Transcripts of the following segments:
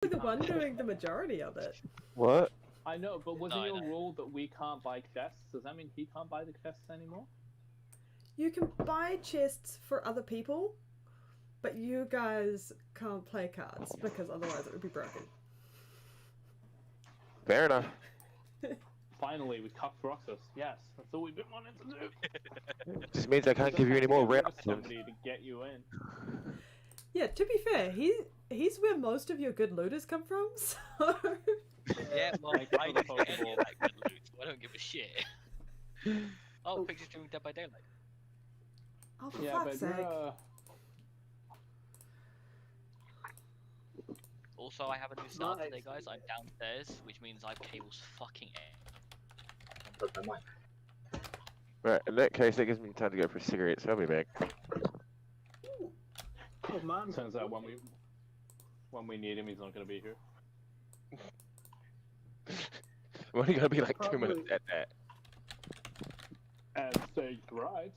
You're the one doing the majority of it. What? I know, but wasn't No, I your know. rule that we can't buy chests? Does that mean he can't buy the chests anymore? You can buy chests for other people, but you guys can't play cards because otherwise it would be broken. Fair enough. Finally, we cuffed Roxas. Yes, that's all we've been wanting to do. Just means I can't give you any more rare items. somebody to get you in. Yeah, to be fair, he's where most of your good looters come from, so... Yeah, well, Thank you I for the don't get any of Pokeball. that good loot, so I don't give a shit. Oh, pictures doing Dead by Daylight. Oh, for Yeah, fuck's but sake. you're Also, I have a new start Nice. today, guys. I'm downstairs, which means I have cables fucking air. Right, in that case, that gives me time to go for cigarettes. I'll be back. Oh man. turns out when we need him, he's not going to be here. We're only gonna be like 2 Probably. minutes at that. And say right.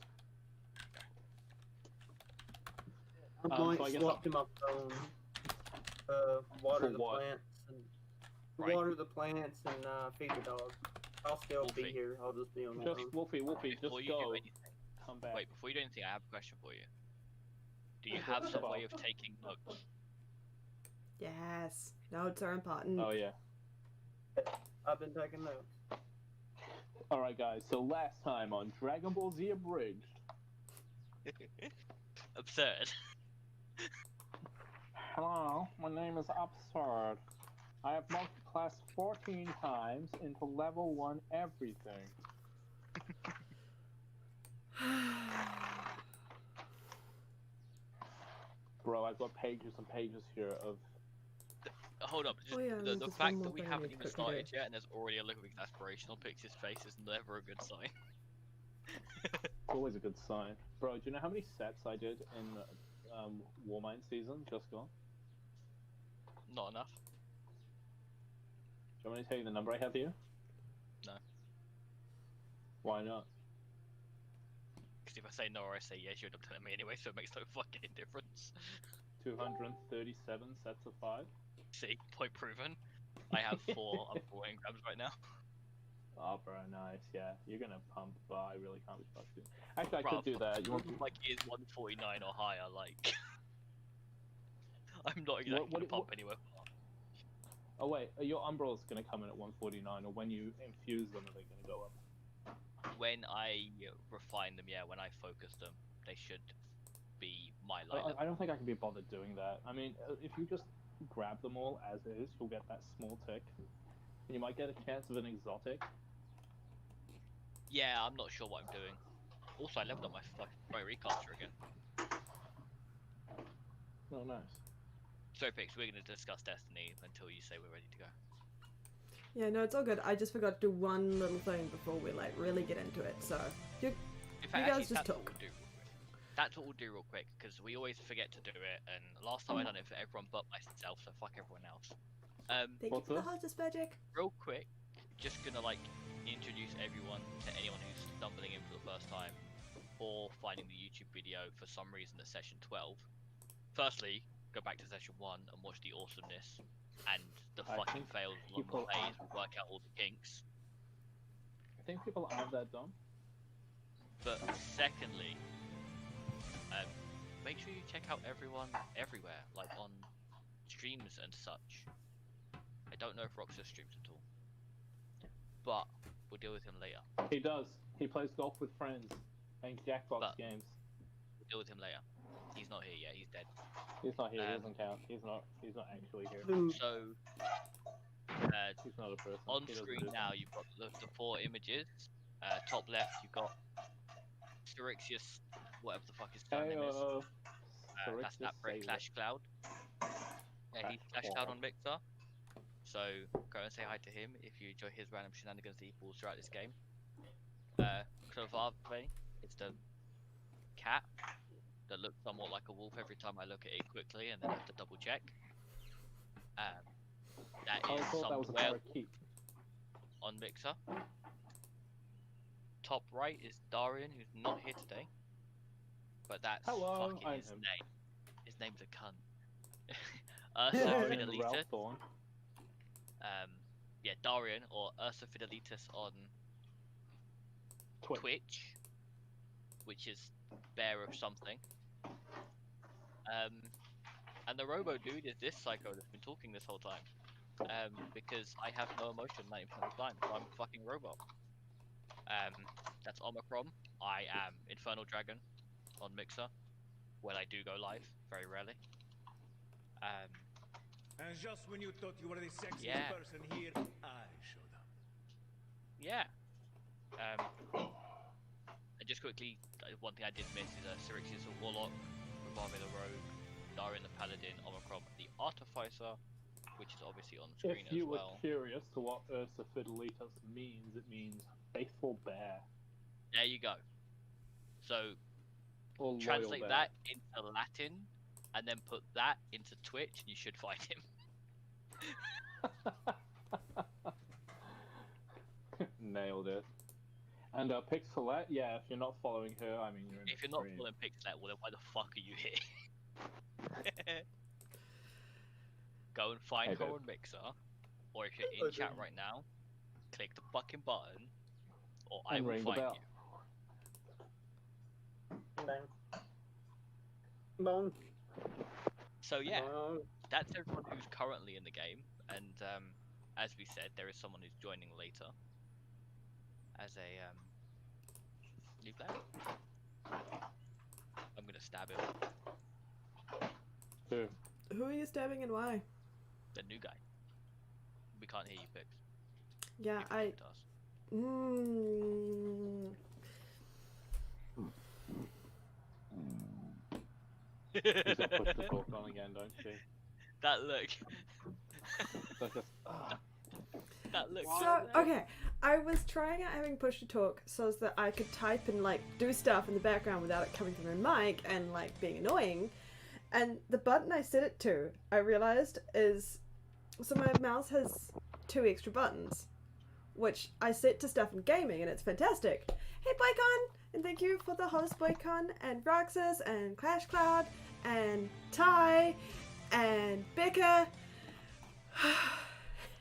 I so might I guess swap to my phone. Water For the what? plants and Right. water the plants and feed the dog. I'll still be Wolfie. here. I'll just be on my Just phone. Wolfie, just Before you go. do anything, Come back. wait, before you do anything, I have a question for you. Do you have some way of taking notes? Yes, notes are important. Oh yeah. I've been taking notes. All right, guys. So last time on Dragon Ball Z Abridged. Absurd. Hello, my name is Absurd. I have multi-classed 14 times into level 1 everything. Bro, I've got pages and pages here of... Hold up, just Oh, yeah, the there's just one fact more that we thing I haven't need to even quickly do. started yet and there's already a look at aspirational pictures face is never a good sign. It's always a good sign. Bro, do you know how many sets I did in Warmind season just gone? Not enough. Do you want me to tell you the number I have here? No. Why not? Because if I say no or I say yes, you're not telling me anyway, so it makes no fucking difference. 237 sets of 5. See, point proven. I have 4 unfolding grabs right now. Oh, bro, nice. Yeah, you're gonna pump, but I really can't be fucked. with. Actually, I Bruv, could do that. You want? Like he is 149 or higher, like... I'm not exactly gonna pump anywhere. Oh wait, are your umbrellas gonna come in at 149, or when you infuse them, are they gonna go up? When I refine them, yeah, when I focus them, they should be my line. I don't think I can be bothered doing that. I mean, if you just grab them all as is, you'll get that small tick. And you might get a chance of an exotic. Yeah, I'm not sure what I'm doing. Also, I leveled up my recaster again. Oh, nice. So, Pix, we're going to discuss Destiny until you say we're ready to go. Yeah, no, it's all good. I just forgot to do one little thing before we like really get into it. So you In fact, guys actually, just that's talk. what we'll do real quick. That's what we'll do real quick, because we always forget to do it, and last time I done it for everyone but myself, so fuck everyone else. thank you What's for the this? hostess magic. Real quick, just gonna like introduce everyone to anyone who's stumbling in for the first time, or finding the YouTube video for some reason at session 12. Firstly, go back to session 1 and watch the awesomeness and the I fucking think fails along people the ways. are- We'll work out all the kinks. I think people have that done. But secondly, make sure you check out everyone everywhere, like on streams and such. I don't know if Roxas streams at all, but we'll deal with him later. He does. He plays golf with friends and Jackbox But- games. We'll deal with him later. He's not here yet. He's dead. He's not here. He um, doesn't count. He's not actually here. Who? So, He's not a person. on He doesn't screen do now, you've got the 4 images. Top left, you've got Styrixius, whatever the fuck his Hey, surname is. Sorry, That's just that break say Clash Cloud. Yeah, he's Clash Clash Cloud Cloud. on Mixer. So go and say hi to him if you enjoy his random shenanigans that he pulls throughout this game. Clovave, it's the cat that looks somewhat like a wolf every time I look at it quickly and then have to double check. That I is thought that some was a whale parakeet. on Mixer. Top right is Darian, who's not here today. But that's Hello, fucking I'm his him. name. His name's a cunt. Ursa Darian and Fidelita. Ralph Thorn. Yeah, Darian or Ursa Fidelitas on Twitch, which is bear of something. And the Robo Dude is this psycho that's been talking this whole time. Because I have no emotion 90% of the time, so I'm a fucking robot. That's Omicron. I am Infernal Dragon on Mixer, when I do go live, very rarely. And just when you thought you were the sexiest Yeah. person here, I showed up. Yeah. And just quickly, one thing I did miss is Syrinx the Warlock, Rivame the Rogue, Darian the Paladin, Omicron the Artificer, which is obviously on screen If you as were well. curious to what Ursa Fidelitas means, it means faithful bear. There you go. So Or loyal translate bear. that into Latin, and then put that into Twitch, and you should find him. Nailed it. And Pixelette, yeah, if you're not following her, I mean, you're in If the you're not stream. following Pixelette, well then why the fuck are you here? Go and find Hey, her dude. on Mixer, or if you're in chat right now, click the fucking button, or I And will ring the find bell. you. Bang. Bong. So yeah, Bong. that's everyone who's currently in the game, and as we said, there is someone who's joining later as a new player. I'm gonna stab him. Who? Who are you stabbing and why? The new guy. We can't hear you, Pix. Yeah, You can I. talk to us. She's gonna push the talk on again, don't she? That look. So just, That look. So, okay, I was trying out having push to talk so that I could type and like do stuff in the background without it coming through my mic and like being annoying. And the button I set it to, I realized is, so my mouse has 2 extra buttons, which I set to stuff in gaming, and it's fantastic. Hey Boycon, and thank you for the host Boycon, and Roxas, and Clash Cloud, and Ty, and Becca,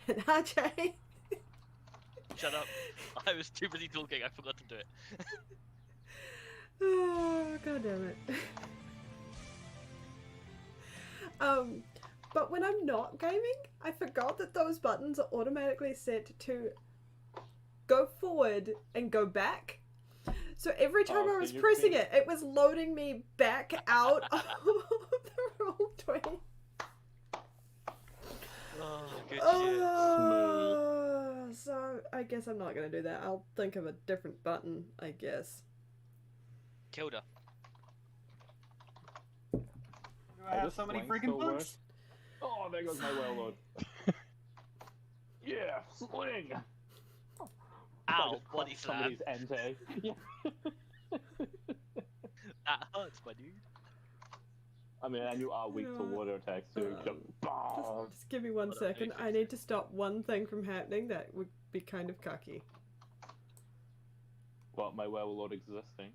and RJ. Shut up. I was too busy talking, I forgot to do it. Oh, god damn it. But when I'm not gaming, I forgot that those buttons are automatically set to go forward and go back. So every time Oh, I so was you pressing think- it, it was loading me back out of the roll 20. Oh, good shit. Oh, so I guess I'm not gonna do that. I'll think of a different button, I guess. Killed her. Do I have this so many flank freaking still work? books? Oh, there goes my well yeah, sling! Ow, Just body crush slam. somebody's ente. Yeah. That hurts, my dude. I mean, and you are weak to Yeah. water attacks, so just bomb. Just give me 1 Hold on, let me second. I fix need to stop one thing from happening that would be kind of cocky. What, my werewolf existing?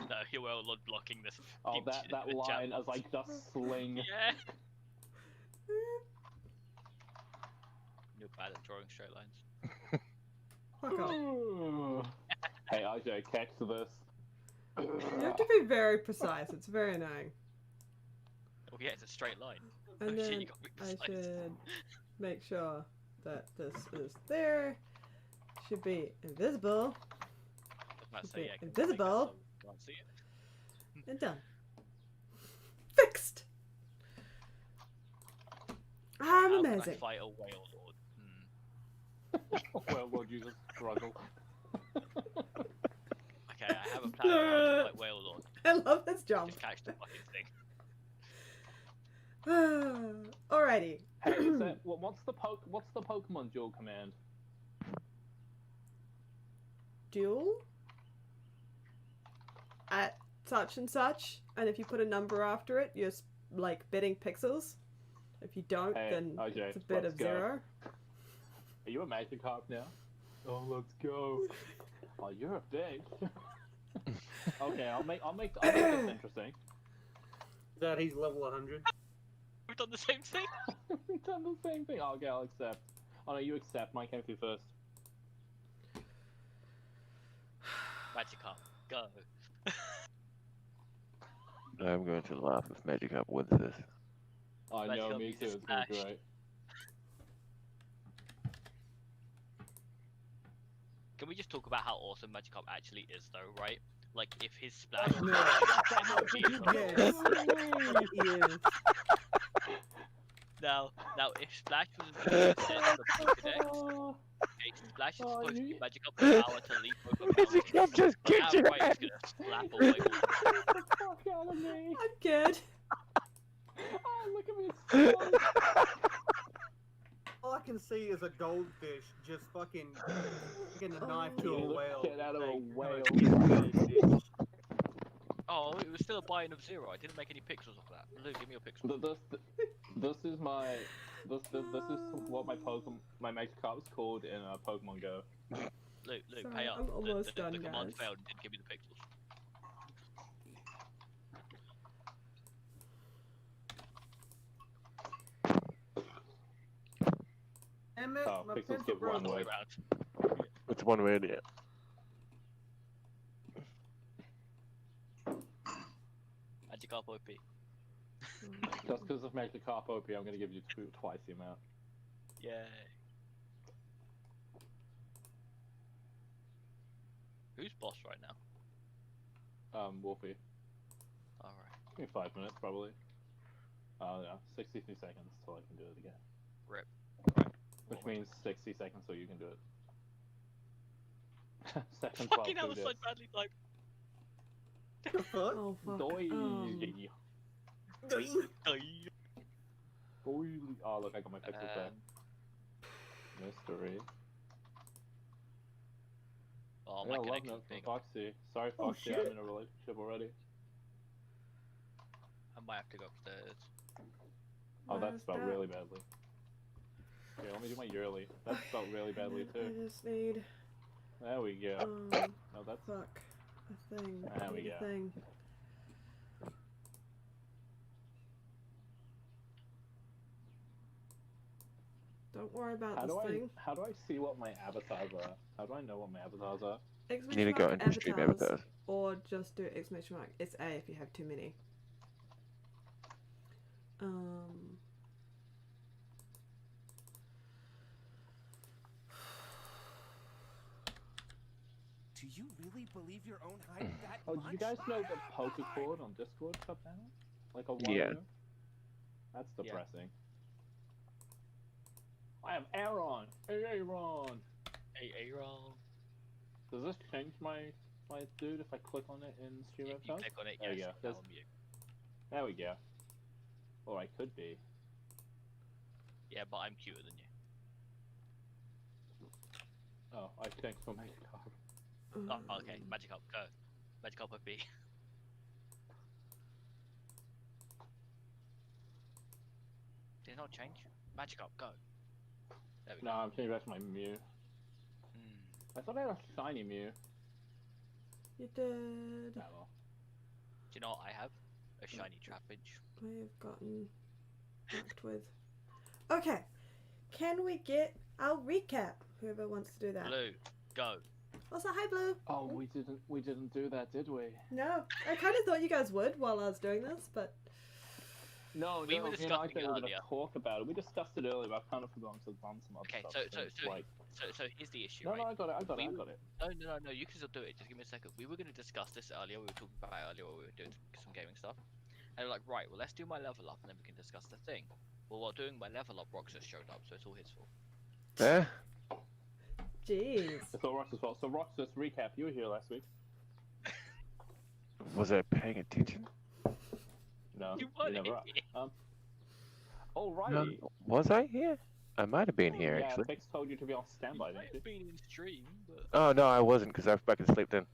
No, you're well not blocking this. Oh, deep that shit in the line chat as like box. just sling. Yeah. You're bad at drawing straight lines. Fuck off. Hey, RJ, catch this. You have to be very precise. It's very annoying. Oh yeah, it's a straight line. And Oh shit, then you got me I precise. should make sure that this is there. Should be invisible I was about to should say, be yeah, 'cause I think invisible. that's so can't see it. and done. Fixed. I'm How can I amazing. fight a whale lord? Werewolf uses struggle. Okay, I have a plan for how to fight whale lord. I love this jump. Just catch the fucking thing. Alrighty. Hey, is that, what's the Pokemon dual command? Duel at such and such, and if you put a number after it, you're like betting pixels. If you don't, Hey, then RJ, it's a bit let's of go. 0. Are you a Magikarp now? Oh, let's go. Oh, you're a dick. Okay, I'll make this interesting. That he's level 100. We've done the same thing. We've done the same thing. Oh, okay, I'll accept. Oh no, you accept. Mine came through first. Magikarp, go. I'm going to laugh if Magikarp wins this. I know, Magikarp me uses too. It's gonna be Smash. great. Can we just talk about how awesome Magikarp actually is, though, right? Like, if his splash. No. Yes. Yes. Now, if Splash was an set of Pokedex, okay, Splash is Oh, supposed to you- give Magikarp the power to leap over mountains. Magikarp just kicked your Outright ass! is gonna slap away all Get the fuck out of me! I'm good. Oh, look at me! All I can see is a goldfish just fucking getting a knife to a Oh. whale. Get out of a Like, whale. bitch. Oh, it was still a buy-in of 0. I didn't make any pixels of that. Luke, give me your pixels. This is my this is what my Magikarp is called in Pokemon Go. Luke, Sorry, pay up. I'm almost the done, command guys. failed and didn't give me the pixels. Damn it, Oh, my pixels pencil get broke. one way. Round. It's one way, yeah. Magikarp OP. Just because of Magikarp OP, I'm gonna give you twice the amount. Yay. Who's boss right now? Wolfie. Alright. Give me 5 minutes, probably. Oh yeah, 62 seconds till I can do it again. Rip. Which means 60 seconds so you can do it. Second 12 Fucking hell, do that's this. like badly typed. The fuck? Oh fuck. Doi. Doing. Doi. Oh look, I got my pixels back. Um, Mystery. oh, Yeah, my love connection note thing. from Foxy. Sorry, Oh, Foxy, shit. I'm in a relationship already. I might have to go upstairs. Oh, that Where's spelled that? really badly. Okay, let me do my yearly. That spelled really badly I too. just need There we go. No, that's fuck a thing. There I we need a go. thing. Don't worry about how this do thing. I see what my avatars are? How do I know what my avatars are? You need to go Exclamation into mark stream avatars, avatars. or just do exclamation mark. It's A if you have too many. Do you really believe your own hype that Oh, much? do you guys know that Pokecord on Discord shut down? Like a while Yeah. ago? That's Yeah. depressing. I have Aaron! Hey, Aaron! Hey, Aaron. Does this change my dude if I click on it in Stream If you Avatars? click on it, There yes, you go. now There's- I'm mute. There we go. Or I could be. Yeah, but I'm cuter than you. Oh, I changed for Magikarp. Oh, okay, Magikarp, go. Magikarp OP. Did it not change? Magikarp, go. There we No, go. I'm changing back to my Mew. Hmm. I thought I had a shiny Mew. You did. Ah, well. Do you know what I have? A shiny Trapinch. I have gotten fucked with. Okay, can we get? I'll recap. Whoever wants to do that. Blue, go. Also, hi Blue. Oh, we didn't do that, did we? No, I kind of thought you guys would while I was doing this, but No, We no, were me and discussing Isaac it were gonna earlier. talk about it. We discussed it earlier, but I've kind of forgotten to done some other Okay, stuff. so like, here's the issue, no, right? no, I got it, I got We- it. No, you can still do it. Just give me a second. We were going to discuss this earlier. We were talking about it earlier while we were doing some gaming stuff. And we're like, right, well, let's do my level up and then we can discuss the thing. Well, while doing my level up, Roxas showed up, so it's all his fault. Eh? jeez. It's all Roxas' fault. So Roxas, recap. You were here last week. Was I paying attention? No, You weren't never are. here. Alrighty. No, was I here? I might have been here, Yeah, actually. Fix told you to be on You standby, might didn't have you? been in stream, but... Oh, no, I wasn't, because I was back asleep then.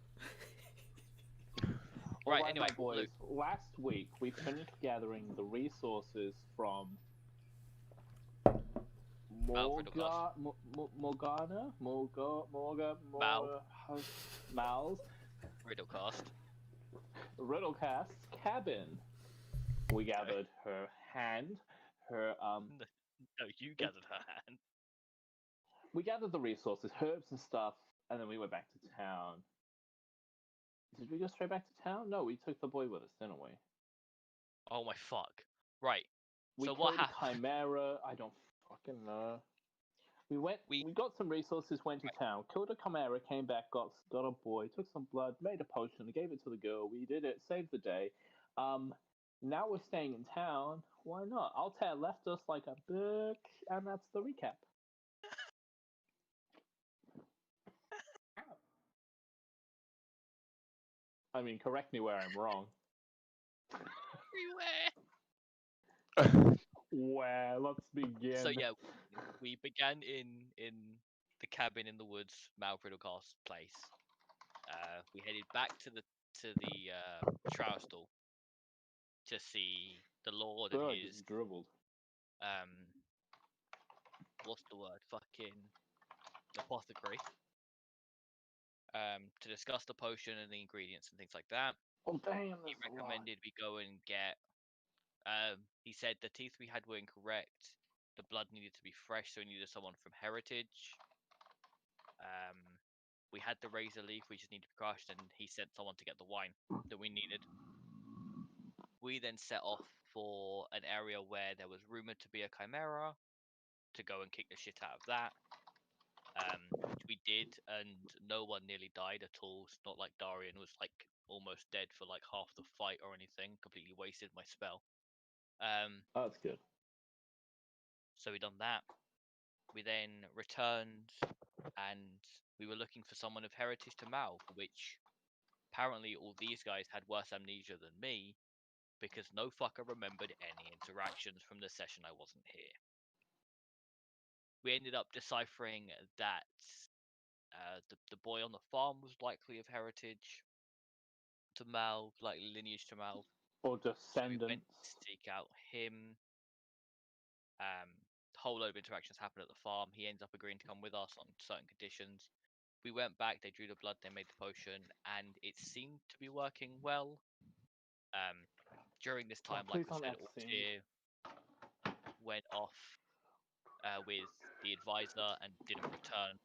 Right, Alright, anyway, my boys. Luke. Last week we finished gathering the resources from Alfred Douglas. Morgana, Mal. Mal's Riddlecast. Riddlecast's cabin. We gathered her hand, her No, you gathered her hand. we gathered the resources, herbs and stuff, and then we went back to town. Did we go straight back to town? No, we took the boy with us, didn't we? Oh my fuck. Right. We So killed what a happened? chimera. I don't fucking know. We got some resources, went to town, killed a chimera, came back, got a boy, took some blood, made a potion, gave it to the girl. We did it, saved the day. Now we're staying in town. Why not? Altair left us like a book, and that's the recap. I mean, correct me where I'm wrong. Everywhere. Well, let's begin. So yeah, we began in the cabin in the woods, Mal Riddlecast's place. We headed back to the Trousdale to see the Lord and I his just dribbled. what's the word? Fucking apothecary. To discuss the potion and the ingredients and things like that. Oh damn! He recommended we go and get. He said the teeth we had were incorrect. The blood needed to be fresh, so we needed someone from Heritage. We had the razor leaf, we just needed to be crushed, and he sent someone to get the wine that we needed. We then set off for an area where there was rumored to be a chimera to go and kick the shit out of that. Which we did, and no one nearly died at all. It's not like Darian was like almost dead for like half the fight or anything. Completely wasted my spell. That's good. So we done that. We then returned, and we were looking for someone of Heritage to Mal, which apparently all these guys had worse amnesia than me, because no fucker remembered any interactions from the session I wasn't here. We ended up deciphering that the boy on the farm was likely of Heritage to Mal, like lineage to Mal. Or So we descendants. went to seek out him. A whole load of interactions happened at the farm. He ends up agreeing to come with us on certain conditions. We went back, they drew the blood, they made the potion, and it seemed to be working well. During this time, like I said, Ortier went off with the advisor and didn't return.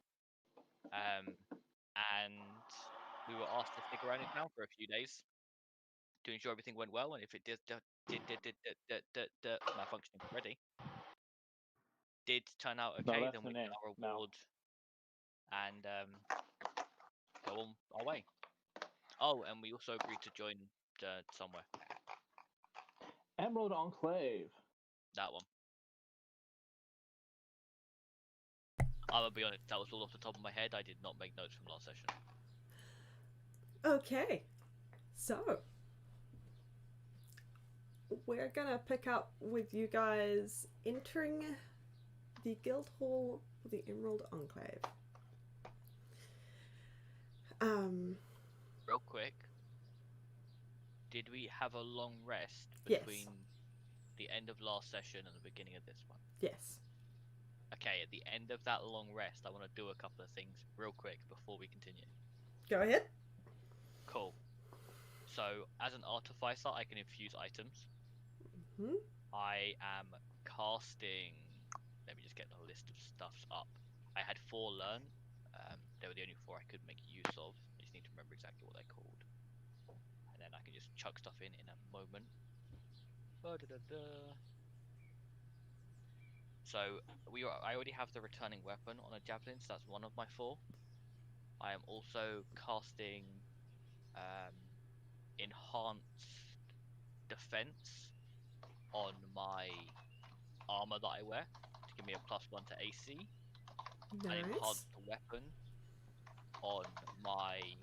And we were asked to stick around in town for a few days to ensure everything went well, and if it did malfunctioning already did turn out okay, then we get our reward and go on our way. Oh, and we also agreed to join somewhere. Emerald Enclave. That one. I'm gonna be honest, that was all off the top of my head. I did not make notes from last session. Okay, so we're gonna pick up with you guys entering the guild hall of the Emerald Enclave. Real quick, did we have a long rest Yes. between the end of last session and the beginning of this one? Yes. Okay, at the end of that long rest, I want to do a couple of things real quick before we continue. Go ahead. Cool. So, as an artificer, I can infuse items. Mm-hmm. I am casting. Let me just get the list of stuffs up. I had 4 learn. They were the only 4 I could make use of. I just need to remember exactly what they're called, and then I can just chuck stuff in a moment. So I already have the returning weapon on a javelin, so that's one of my 4. I am also casting enhanced defense on my armor that I wear to give me a +1 to AC. Nice. I enhanced the weapon on my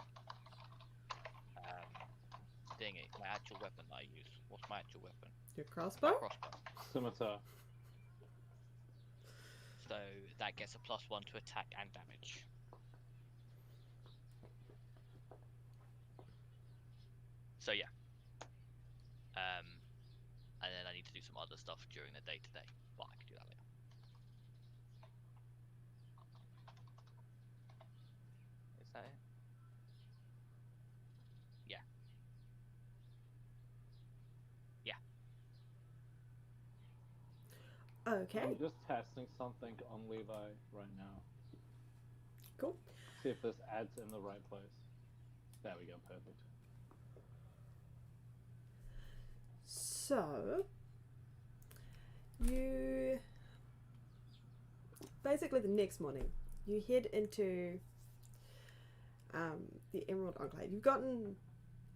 my actual weapon that I use. What's my actual weapon? Your My crossbow? crossbow. Scimitar. So that gets a +1 to attack and damage. So yeah. And then I need to do some other stuff during the day today, but I can do that later. Is that it? Yeah. Yeah. Okay, I'm just testing something on Levi right now. cool. See if this adds in the right place. There we go, perfect. So, you basically the next morning you head into the Emerald Enclave. You've gotten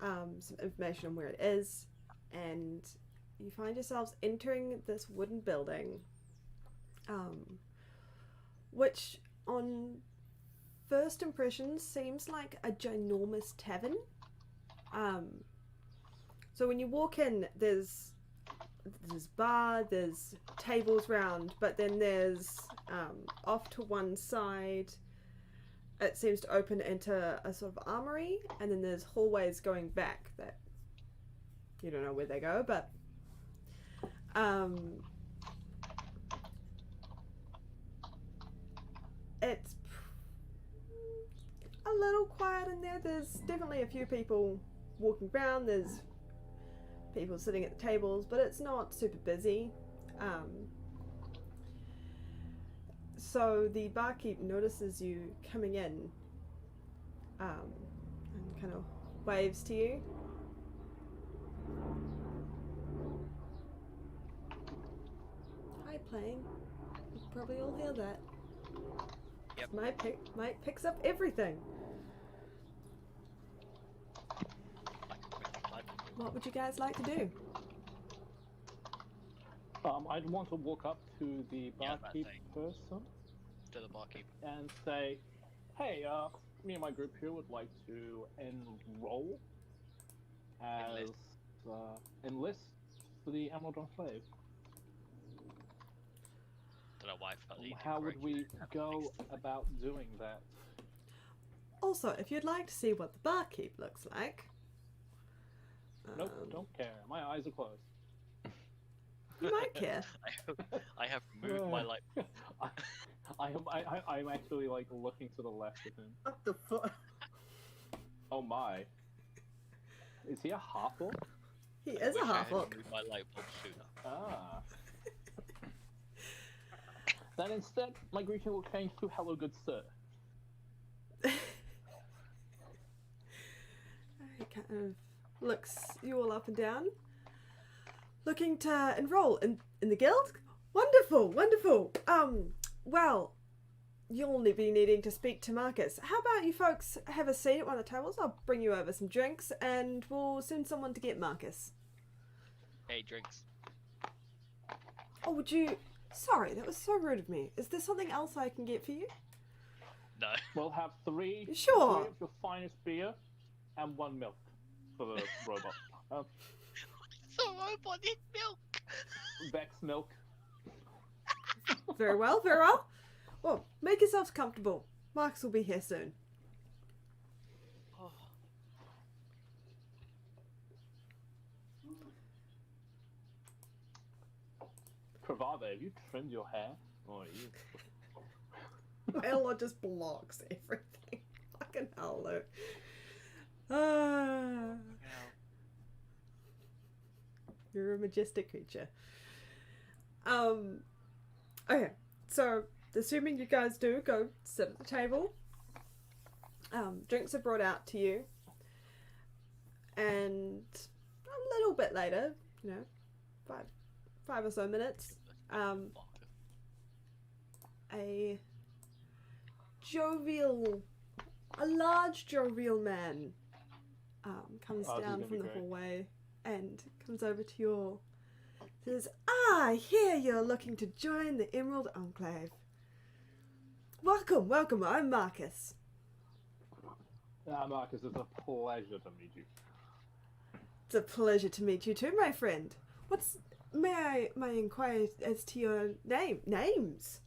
some information on where it is, and you find yourselves entering this wooden building, which on first impressions seems like a ginormous tavern. So when you walk in, there's bar, there's tables round, but then there's off to one side, it seems to open into a sort of armory, and then there's hallways going back that you don't know where they go, but it's a little quiet in there. There's definitely a few people walking around, there's people sitting at the tables, but it's not super busy. So the barkeep notices you coming in and kind of waves to you. Hi, playing. You can probably all hear that. Yep. Mike picks up everything. What would you guys like to do? I'd want to walk up to the Yeah, barkeep person To the barkeep. and say, "Hey, me and my group here would like to enroll as enlist for the Emerald Enclave. Don't know why I felt the How would we go about doing that?" Also, if you'd like to see what the barkeep looks like, Nope, don't care. My eyes are closed. you might care. I have removed my light. I'm actually like looking to the left of him. What the fuck? Oh my. Is he a half-orc? He is a Wish I had half-orc. removed my light bulb sooner. Ah. Then instead, my greeting will change to "Hello, good sir." He kind of looks you all up and down. Looking to enroll in the guild? Wonderful, wonderful. Well, you'll be needing to speak to Marcus. How about you folks have a seat at one of the tables? I'll bring you over some drinks and we'll send someone to get Marcus. Hey, drinks. Oh, would you... Sorry, that was so rude of me. Is there something else I can get for you? No. We'll have three Sure. of your finest beer and 1 milk for the robot. So robot need milk. Vex milk. Very well, very well. Well, make yourselves comfortable. Marcus will be here soon. Oh. Pravada, have you trimmed your hair? Or are you... Ella just blocks everything. Fucking hell, Luke. Ah, you're a majestic creature. Okay, so assuming you guys do go sit at the table, drinks are brought out to you, and a little bit later, you know, five or so minutes, a large jovial man comes Oh, this is down gonna from be the great. hallway and comes over to you all. Says, I hear you're looking to join the Emerald Enclave. Welcome, welcome, I'm Marcus. Marcus, it's a pleasure to meet you. It's a pleasure to meet you too, my friend. May I inquire as to your names?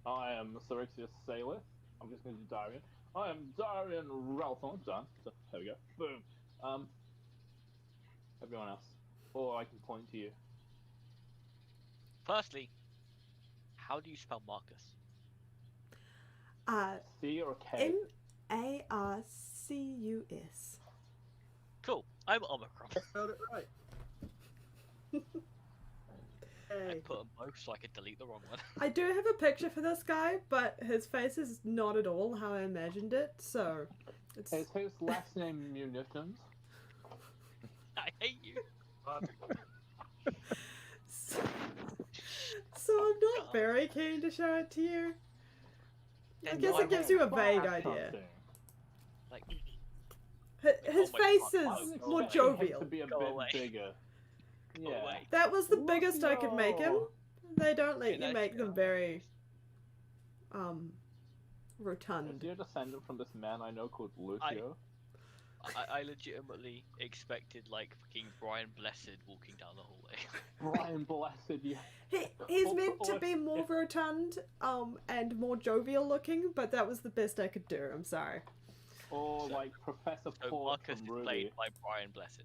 I am Syrixius Salith. I'm just going to do Darian. I am Darian Ralphon. Done. So, there we go. Boom. Everyone else. Or I can point to you. Firstly, how do you spell Marcus? C or K? Marcus. Cool. I'm Omicron. I spelled it right. Hey. I'd put them both so I could delete the wrong one. I do have a picture for this guy, but his face is not at all how I imagined it, so it's Is his last name Munitions? I hate you. so I'm not very keen to show it to you. I And guess why it gives you a Well, vague that's idea. something. Like, His Oh my face God, is no, more no, Expecting him jovial. to be a Go bit away. bigger. Go Yeah. away. That was the biggest I could make him. No. They don't let Yeah, you that's make them true. very Is rotund. he a descendant from this man I know called Lucio? I legitimately expected like fucking Brian Blessed walking down the hallway. Brian Blessed, yeah. He's Or- meant to or- be more rotund, and more jovial looking, but that was the best I could do. I'm sorry. Or like Professor So Paul Marcus from is Ruby. played by Brian Blessed.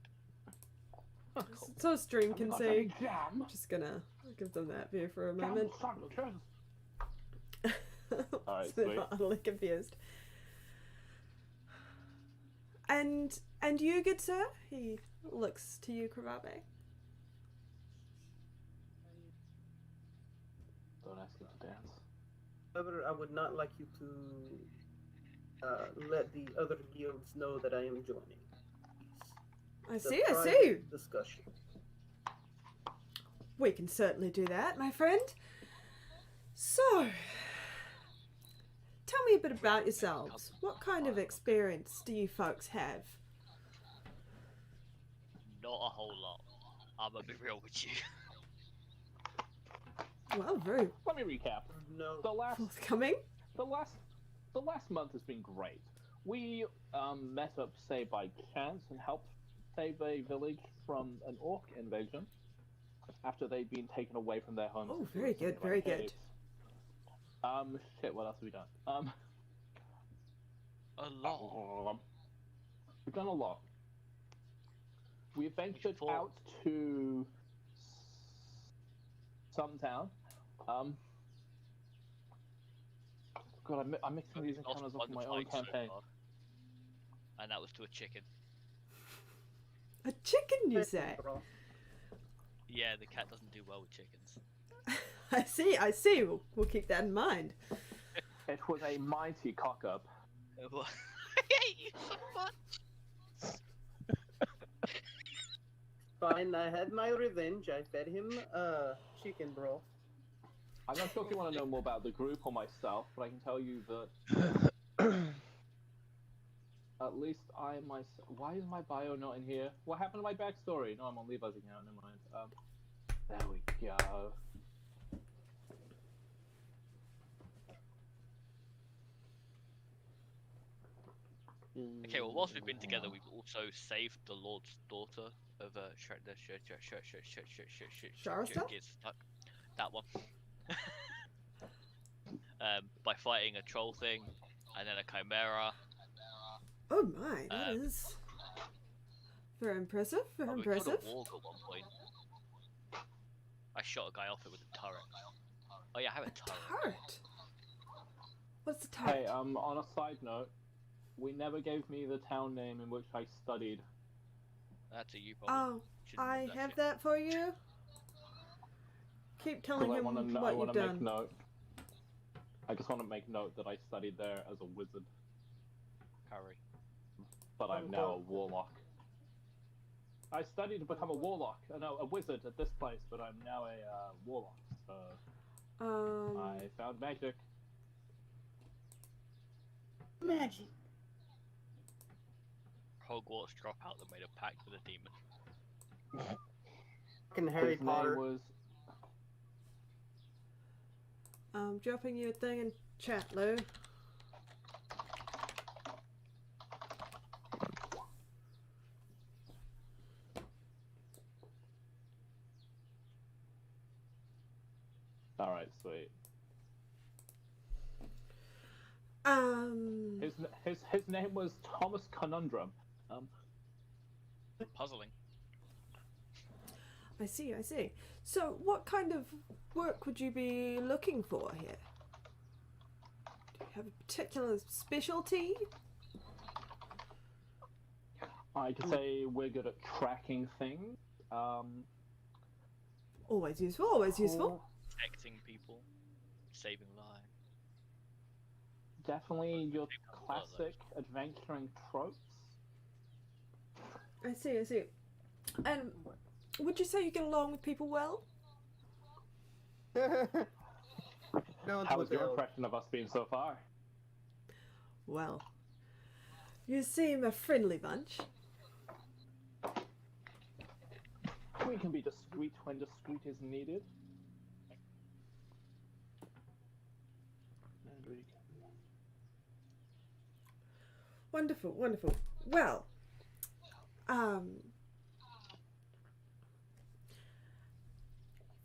So stream can Like see. an exam. I'm just gonna give them that view for a Jam moment. sandwiches. Alright, They're sweet. utterly confused. And you, good sir? He looks to you, Kravabe. Don't ask him to dance. However, I would not like you to let the other guilds know that I am joining. I It's a see, I see. private discussion. We can certainly do that, my friend. So, tell me a bit about yourselves. What kind of experience do you folks have? Not a whole lot. I'm gonna be real with you. Well, very Let me recap. No. The last forthcoming. the last month has been great. We met up, say, by chance and helped save a village from an orc invasion after they'd been taken away from their homes. Oh, to very some good, very good. caves. Shit, what else have we done? A lot. We've done a lot. We ventured fought. out to some town. God, I'm mixing these Lost encounters up one in my own fight so campaign. far. And that was to a chicken. A chicken, you say? Yeah, the cat doesn't do well with chickens. I see, I see. We'll keep that in mind. It was a mighty cock-up. I hate you so much. Fine, I had my revenge. I fed him chicken broth. I'm not sure if you want to know more about the group or myself, but I can tell you that at least I myself. Why is my bio not in here? What happened to my backstory? No, I'm on Levi's account. Never mind. There we go. Okay, well, whilst we've been together, we've also saved the Lord's daughter of Sharasta? Gets stuck. That one. By fighting a troll thing, and then a chimera. Oh my, that Um, is very impressive, very Oh, we killed impressive. a warg at one point. I shot a guy off it with a turret. Oh yeah, I have a turret. Turret? What's the turret? Hey, on a side note, we never gave me the town name in which I studied. That's a you problem. Oh, Shouldn't I do have shit. that for you. Keep telling Because I him want to what you've make done. note. I just want to make note that I studied there as a wizard, Curry. but I'm now a warlock. I studied to become a warlock, no, a wizard at this place, but I'm now a warlock. So I found magic. Magic. Hogwarts dropout that made a pact with a demon. Fucking Harry His Potter. name was dropping you a thing in chat, Lou. Alright, sweet. His name was Thomas Conundrum. Puzzling. I see, I see. So, what kind of work would you be looking for here? Do you have a particular specialty? I could say we're good at tracking things. Always useful, always useful. Protecting people, saving lives. Definitely your People love those. classic adventuring tropes. I see, I see. And would you say you get along with people well? No, How was your impression of us being so far? Well, you seem a friendly bunch. We can be discreet when discreet is needed. Wonderful, wonderful. Well,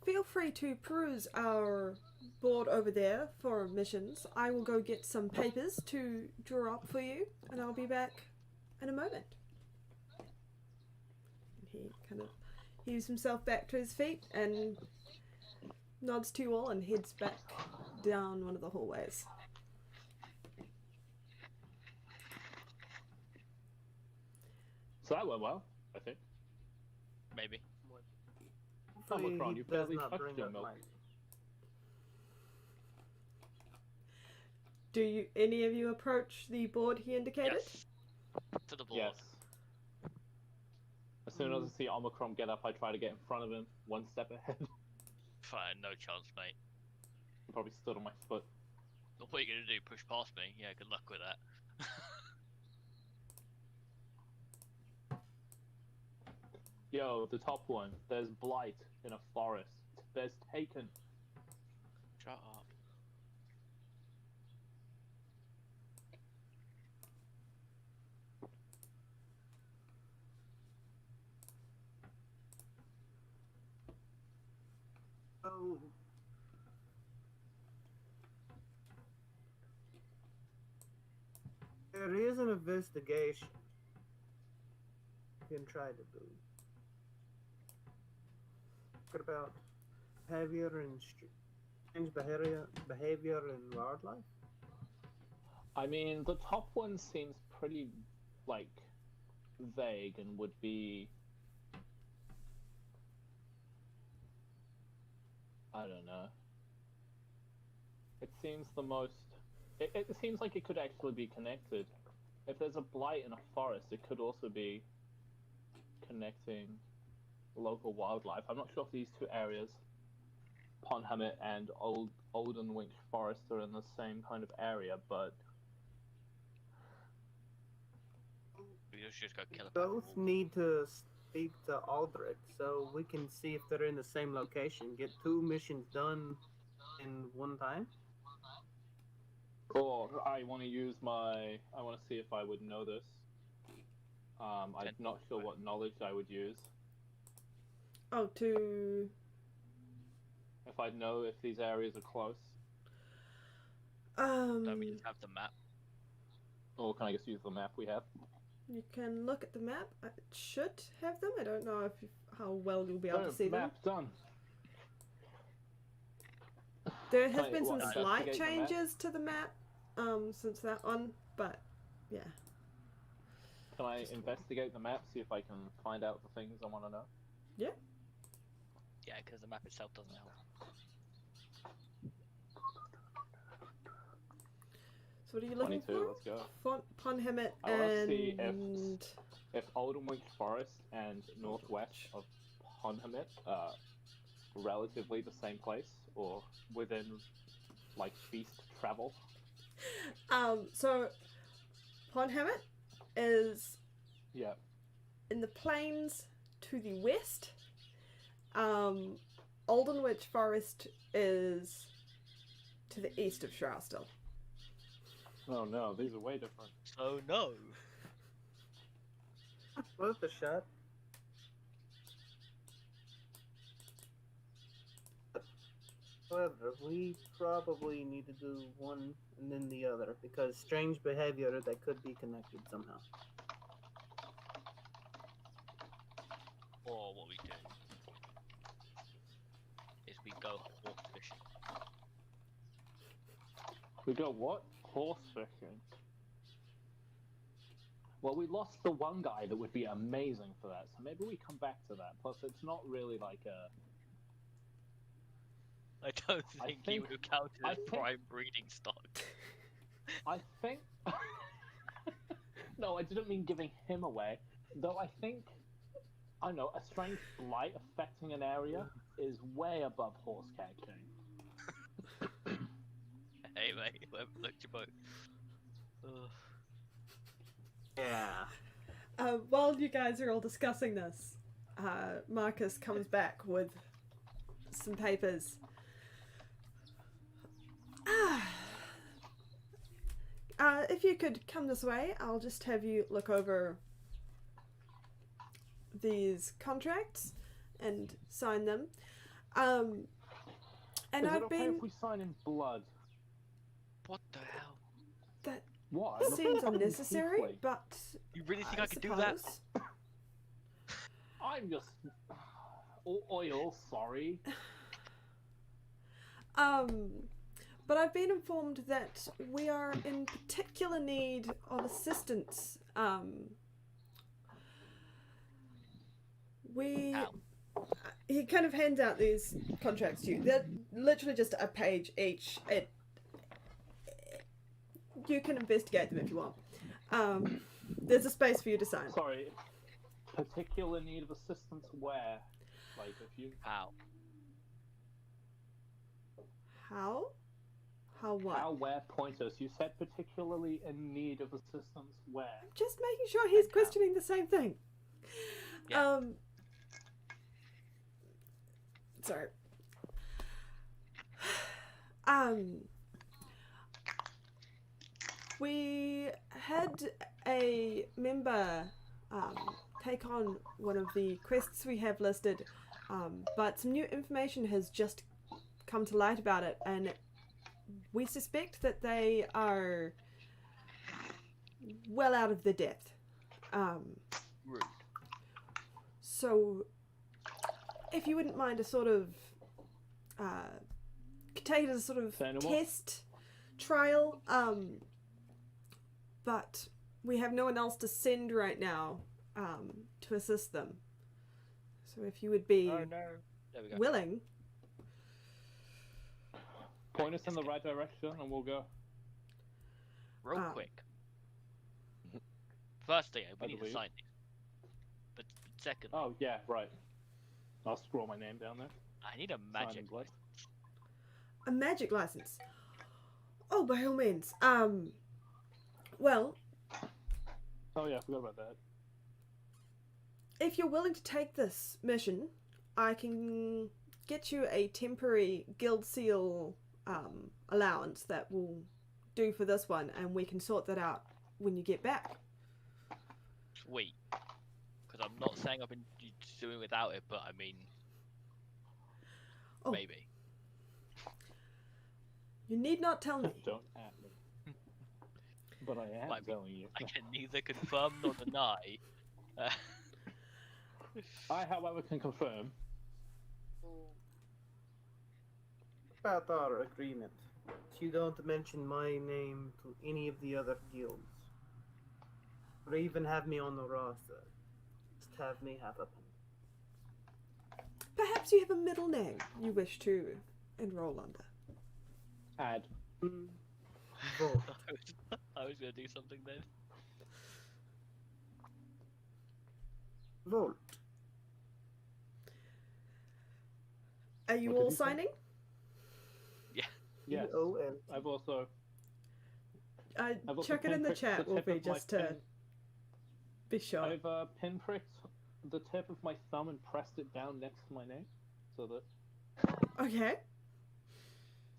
feel free to peruse our board over there for missions. I will go get some papers to draw up for you, and I'll be back in a moment. And he kind of heaves himself back to his feet and nods to you all and heads back down one of the hallways. So that went well, I think. Maybe. Omicron, you barely not touched bring your up milk. my... Do you any of you approach the board he indicated? Yes. To the board. Yes. As soon as I see Omicron get up, I try to get in front of him, one step ahead. Fine, no chance, mate. He probably stood on my foot. What are you gonna do? Push past me? Yeah, good luck with that. Yo, the top one. There's Blight in a forest. There's Taken. Shut up. Oh. There is an investigation you can try to do. What about behavior and strange behavior in wildlife? I mean, the top one seems pretty, like, vague and would be... I don't know. It seems the most... It seems like it could actually be connected. If there's a blight in a forest, it could also be connecting local wildlife. I'm not sure if these two areas, Pondhammet and Oldenwinch Forest, are in the same kind of area, but We just go kill a Both pack of need to speak to Aldrich so we can see if they're in the same location. Get 2 missions done in one time. or I want to use my... I want to see if I would know this. I'm not sure what knowledge I would use. Oh, to... If I'd know if these areas are close. Don't we just have the map? Or can I just use the map we have? You can look at the map. It should have them. I don't know if how well you'll be able to see them. Map done. There has Wait, been some what, slight investigate the map? changes to the map since that one, but yeah. Can I investigate the map, see if I can find out the things I want to know? Yeah, because the map itself doesn't help. So what are you looking 22, for? let's go. Pondhammet I wanna and... see If Oldenwich Forest and northwest of Pondhammet are relatively the same place, or within, like, beast travel. So Pondhammet is Yeah. in the plains to the west. Oldenwich Forest is to the east of Shrousdale. Oh no, these are way different. So no. Worth a shot. However, we probably need to do one and then the other because strange behavior that could be connected somehow. Or what we do is we go horse fishing. We go what? Horse fishing. Well, we lost the one guy that would be amazing for that, so maybe we come back to that. Plus, it's not really like a I don't I think he think- would have counted I as think- prime breeding stock. I think. No, I didn't mean giving him away. Though I think, I don't know, a strange blight affecting an area is way above horse catching. Hey mate, look your boat. Ugh. Yeah. While you guys are all discussing this, Marcus comes back with some papers. If you could come this way, I'll just have you look over these contracts and sign them. And Is it I've okay been. if we sign in blood? What the hell? That What? I'm a seems fucking unnecessary, tiefling. but You really think I could do that? suppose. I'm just oil. Sorry. But I've been informed that we are in particular need of assistance. He kind of hands out these contracts to you. They're literally just a page each. You can investigate them if you want. There's a space for you to sign. Sorry. Particular need of assistance where? Like, if you. How? How? How what? How, where, pointers. You said particularly in need of assistance where? Just making sure he's How? questioning the same thing. Yeah. Sorry. We had a member take on one of the quests we have listed, but some new information has just come to light about it, and we suspect that they are well out of their depth. Rude. So, if you wouldn't mind a sort of take it as a sort of Say no more. test trial, but we have no one else to send right now to assist them. So if you would be Oh no. There we go. willing, Point us in the right direction and we'll go. Real Ah. quick. Firstly, we I need to believe. sign these. But secondly, Oh, yeah, right. I'll scroll my name down there. I need a Sign in magic blood. a magic license. Oh, by all means. Well, Oh, yeah, I forgot about that. if you're willing to take this mission, I can get you a temporary guild seal allowance that will do for this one, and we can sort that out when you get back. Sweet. Because I'm not saying I've been doing without it, but I mean, Oh. maybe. You need not tell me. Don't at me. But I am Might be- telling you. I can neither confirm nor deny. I, however, can confirm. About our agreement. You don't mention my name to any of the other guilds. Or even have me on the roster. Just have me have a pen. Perhaps you have a middle name you wish to enroll under. Add. Vote. I was gonna do something then. Volt. Are you What did all you say? signing? Yes. VOL. I've also. I've also Chuck it in the pinpricked chat, the will tip be of my just to pen. be sure. I've pinpricked the tip of my thumb and pressed it down next to my name, so that Okay.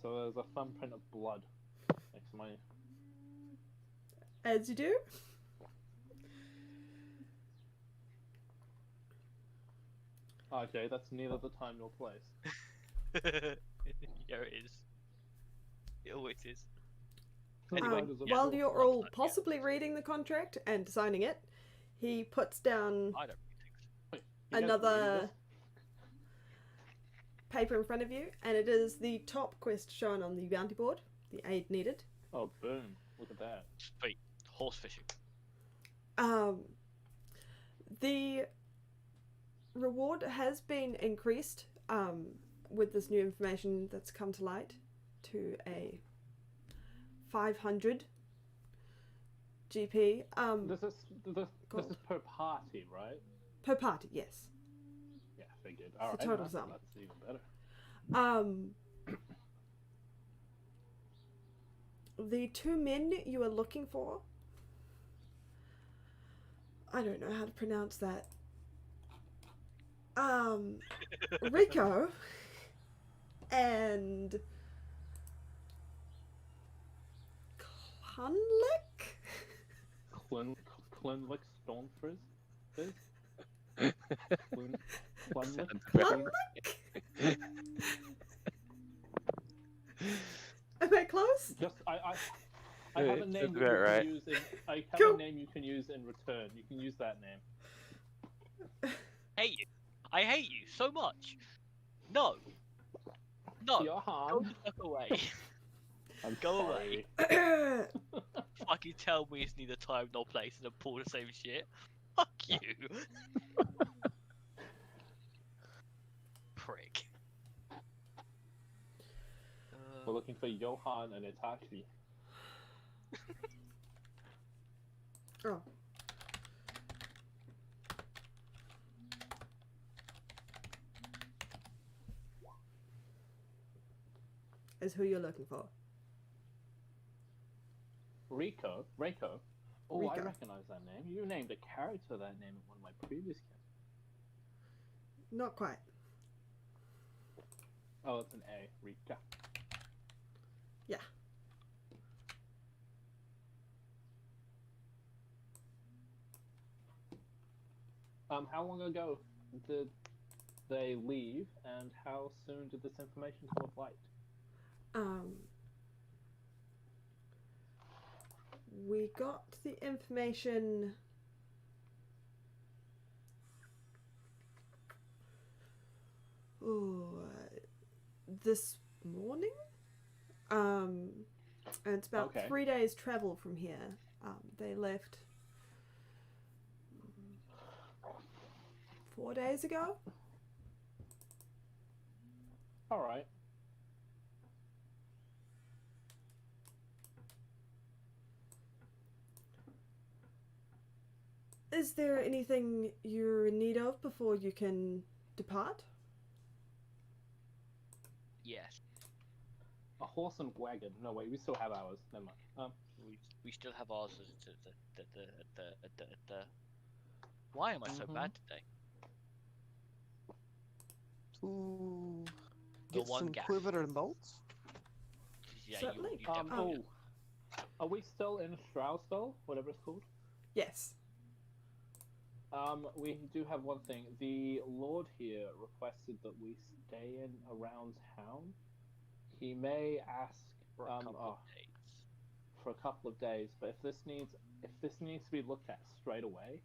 there's a thumbprint of blood next to my name. As you do. Okay, that's neither the time nor place. Yeah, it is. It always is. Anyway, there's a While little- you're all possibly reading the contract and signing it, he puts down I don't think You guys another reading this? paper in front of you, and it is the top quest shown on the bounty board, the aid needed. Oh, boom! Look at that. Sweet. Horse fishing. The reward has been increased with this new information that's come to light, to a 500 GP. This is per party, right? Per party, yes. Yeah, figured. All right, the total that's, sum. that's even better. The two men you are looking for, I don't know how to pronounce that. Rico and Klunlick? Klunlick Stormfrizz? Klunlick? Klunlick? Am I close? Just I have a name that you about right. can use in. I have Cool. a name you can use in return. You can use that name. Hate you. I hate you so much. No. No. Go Johan. the fuck away. I'm Go sorry. away. Fucking tell me it's neither time nor place and then pull the same shit. Fuck you. Prick. We're looking for Johan and Itachi. Oh. Is who you're looking for. Rico? Oh, I Rico. recognize that name. You named a character that name in one of my previous games. Not quite. Oh, it's an A. Rika. Yeah. How long ago did they leave, and how soon did this information come to light? We got the information this morning. And it's about Okay. 3 days travel from here. They left 4 days ago. All right. Is there anything you're in need of before you can depart? Yes. A horse and wagon. No, wait, we still have ours. Never mind. We still have ours at the Why am I so bad today? To The get one some gaff. quiver and bolts. Yeah, Certainly. you definitely Are we still in Shroudstall? Whatever it's called? Yes. We do have one thing. The Lord here requested that we stay in around town. He may ask for a couple of days. for a couple of days, but if this needs to be looked at straight away,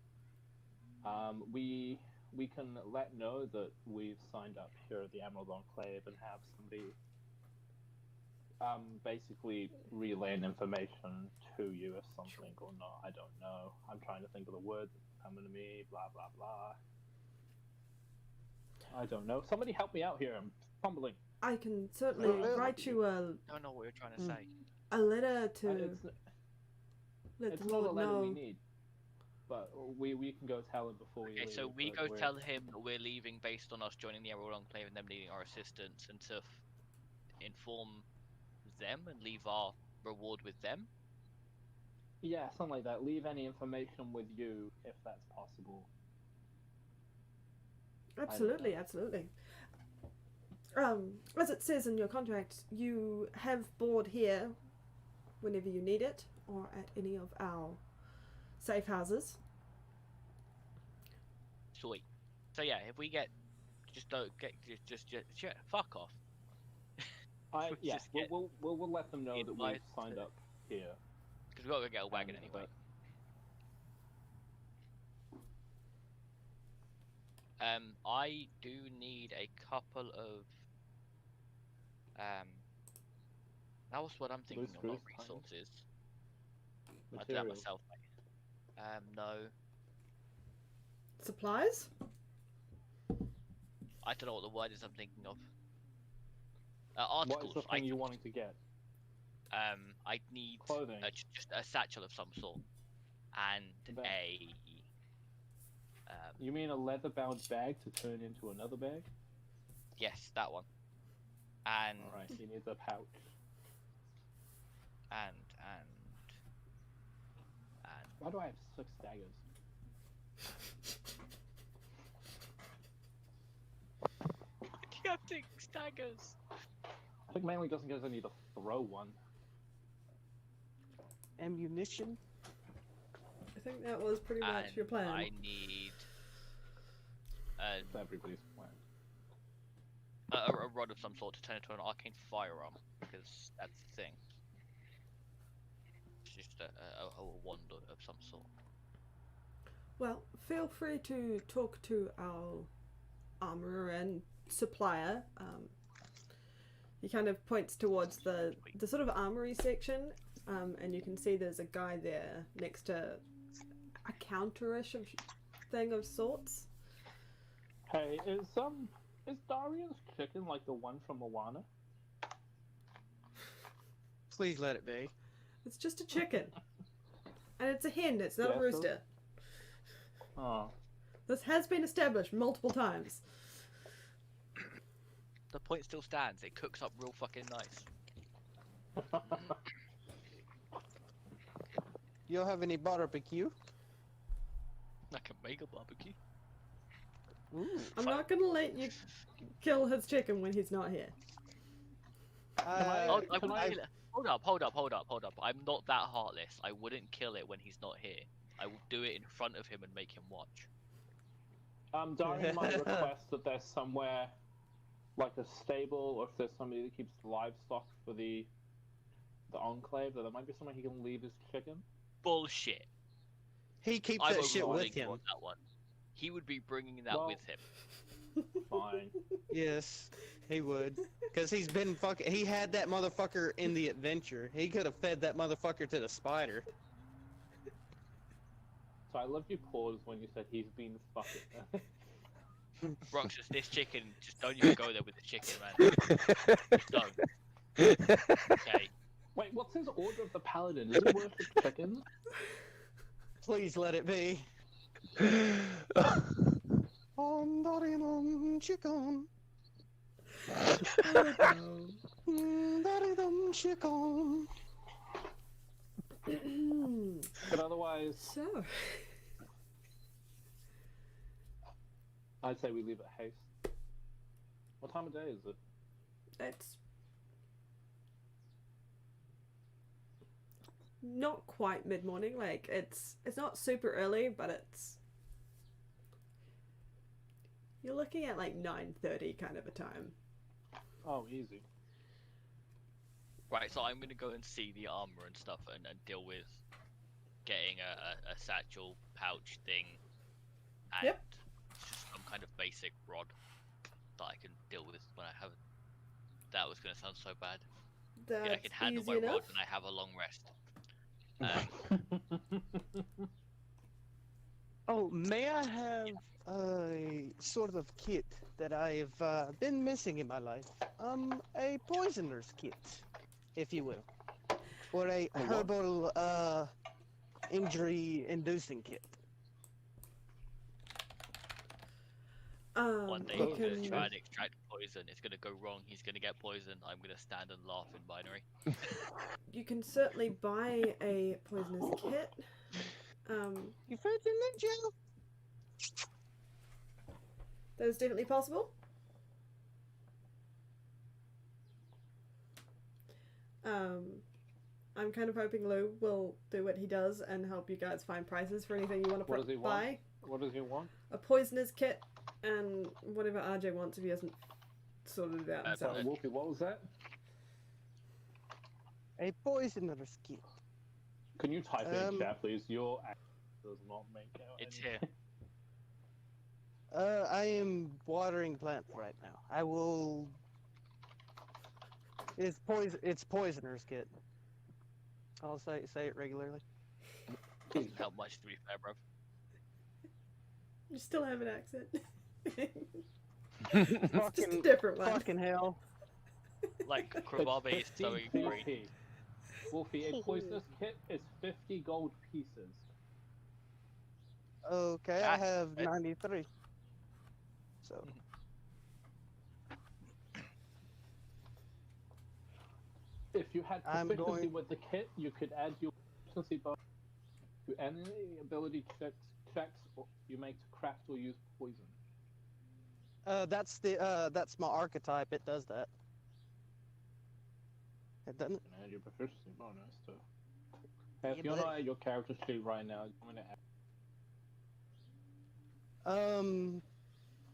we can let know that we've signed up here at the Emerald Enclave and have somebody basically relaying information to you if something or not. I don't know. I'm trying to think of the words that are coming to me. Blah blah blah. I don't know. Somebody help me out here. I'm fumbling. I can certainly Well, write you I don't know what you're trying to say. a letter to let It's the not a Lord letter know. we need, but we can go tell him before we Okay, leave. so we that go we're- tell him that we're leaving based on us joining the Emerald Enclave and them needing our assistance, and to inform them and leave our reward with them. Yeah, something like that. Leave any information with you if that's possible. Absolutely, absolutely. As it says in your contract, you have board here whenever you need it, or at any of our safe houses. Sweet. So yeah, if we get, just don't get, just fuck off. We Yeah, just get we'll let them know that we've invited signed to- up here. Because we gotta go get a wagon And, anyway. I do need a couple of that was what I'm thinking Loose of, not screws, resources. I do that Materials. myself, mate. No. Supplies? I don't know what the word is I'm thinking of. What is Articles. the thing you're wanting to get? I need Clothing. just a satchel of some sort, and Bag. a. You mean a leather-bound bag to turn into another bag? Yes, that one. And Alright, you need the pouch. and Why do I have 6 daggers? you have 6 daggers. I think mainly just because I need to throw one. Ammunition? I think that was pretty much And your plan. I need It's everybody's plan. a rod of some sort to turn into an arcane firearm, because that's the thing. It's just a wand of some sort. Well, feel free to talk to our armorer and supplier. He kind of points towards the sort of armory section, and you can see there's a guy there next to a counterish of thing of sorts. Hey, is Darian's chicken like the one from Moana? Please let it be. It's just a chicken, and it's a hen. It's not Yeah, a so- rooster. Oh. This has been established multiple times. The point still stands. It cooks up real fucking nice. You don't have any barbecue? I can make a barbecue. Ooh. I'm not gonna let you kill his chicken when he's not here. Oh, I Can wouldn't I- kill it. Hold up. I'm not that heartless. I wouldn't kill it when he's not here. I will do it in front of him and make him watch. Darian might request that there's somewhere, like a stable, or if there's somebody that keeps livestock for the enclave, that there might be somewhere he can leave his chicken. Bullshit. He keeps I'm that shit overruling with you him. on that one. He would be bringing that Well- with him. Fine. Yes, he would. Because he's been fucking. He had that motherfucker in the adventure. He could have fed that motherfucker to the spider. So I love you pause when you said he's been fucking. Brox, just this chicken. Just don't even go there with the chicken, man. Just don't. Okay. Wait, what's his order of the paladin? Is it worth the chicken? Please let it be. On Dum chicken. Dum chicken. But otherwise, So, I'd say we leave it haste. What time of day is it? it's not quite mid-morning. Like it's not super early, but you're looking at like 9:30 kind of a time. Oh, easy. Right, so I'm gonna go and see the armor and stuff and deal with getting a satchel pouch thing and Yep. just some kind of basic rod that I can deal with when I have it. That was gonna sound so bad. That's Yeah, I can handle easy my enough. rod when I have a long rest. Oh, may I have a sort of kit that I've been missing in my life? A poisoner's kit, if you will. Or a what? herbal, injury-inducing kit. One day You he's gonna can- try and extract poison. It's gonna go wrong. He's gonna get poisoned. I'm gonna stand and laugh in binary. You can certainly buy a poisonous kit. You found your ninja? That is definitely possible. I'm kind of hoping Lou will do what he does and help you guys find prices for anything you want What to does he want? buy. What does he want? A poisoner's kit and whatever RJ wants if he hasn't sorted it out himself. Sorry, Wolfie, what was that? A poisoner's kit. Can you type it in Um, chat, please? Your accent does not make out. It's any- here. I am watering plants right now. I will. It's poisoner's kit. I'll say it regularly. Doesn't help much to be fair, bro. You still have an accent. It's just a Fucking, different one. fucking hell. Like Krababe is so 15 angry. PP. Wolfie, a poisonous kit is 50 gold pieces. Okay, I have 93. So If you had I'm proficiency going- with the kit, you could add your proficiency bonus to any ability checks you make to craft or use poison. that's my archetype. It does that. It doesn't. You can add your proficiency bonus to. Hey, if Yeah, you're but- not at your character sheet right now, I'm gonna add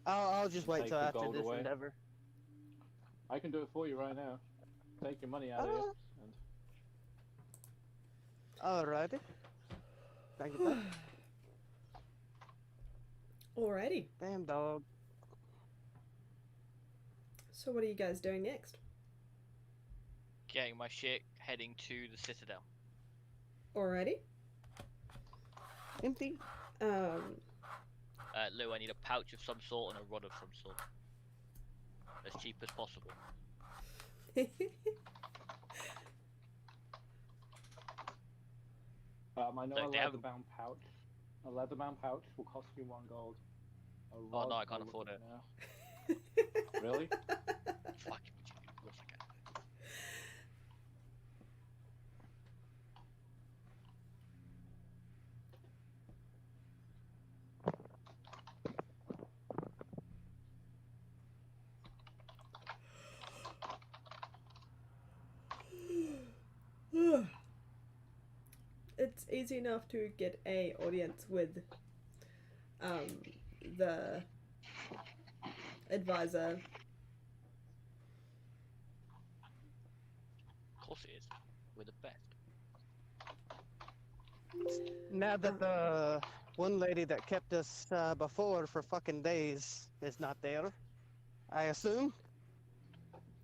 I'll just wait Take till the after gold this away. endeavor. I can do it for you right now. Take your money out of it. And Alrighty. Thank you. Bud. Alrighty. Damn dog. So what are you guys doing next? Getting my shit, heading to the Citadel. Alrighty. Empty. Lou, I need a pouch of some sort and a rod of some sort. As cheap as possible. I know Look, they a have- leather-bound pouch. A leather-bound pouch will cost you 1 gold. A Oh, rod no, I can't will afford look it. now. Really? Fuck you, of course I can. It's easy enough to get a audience with the advisor. Of course it is. We're the best. Now that the one lady that kept us before for fucking days is not there, I assume.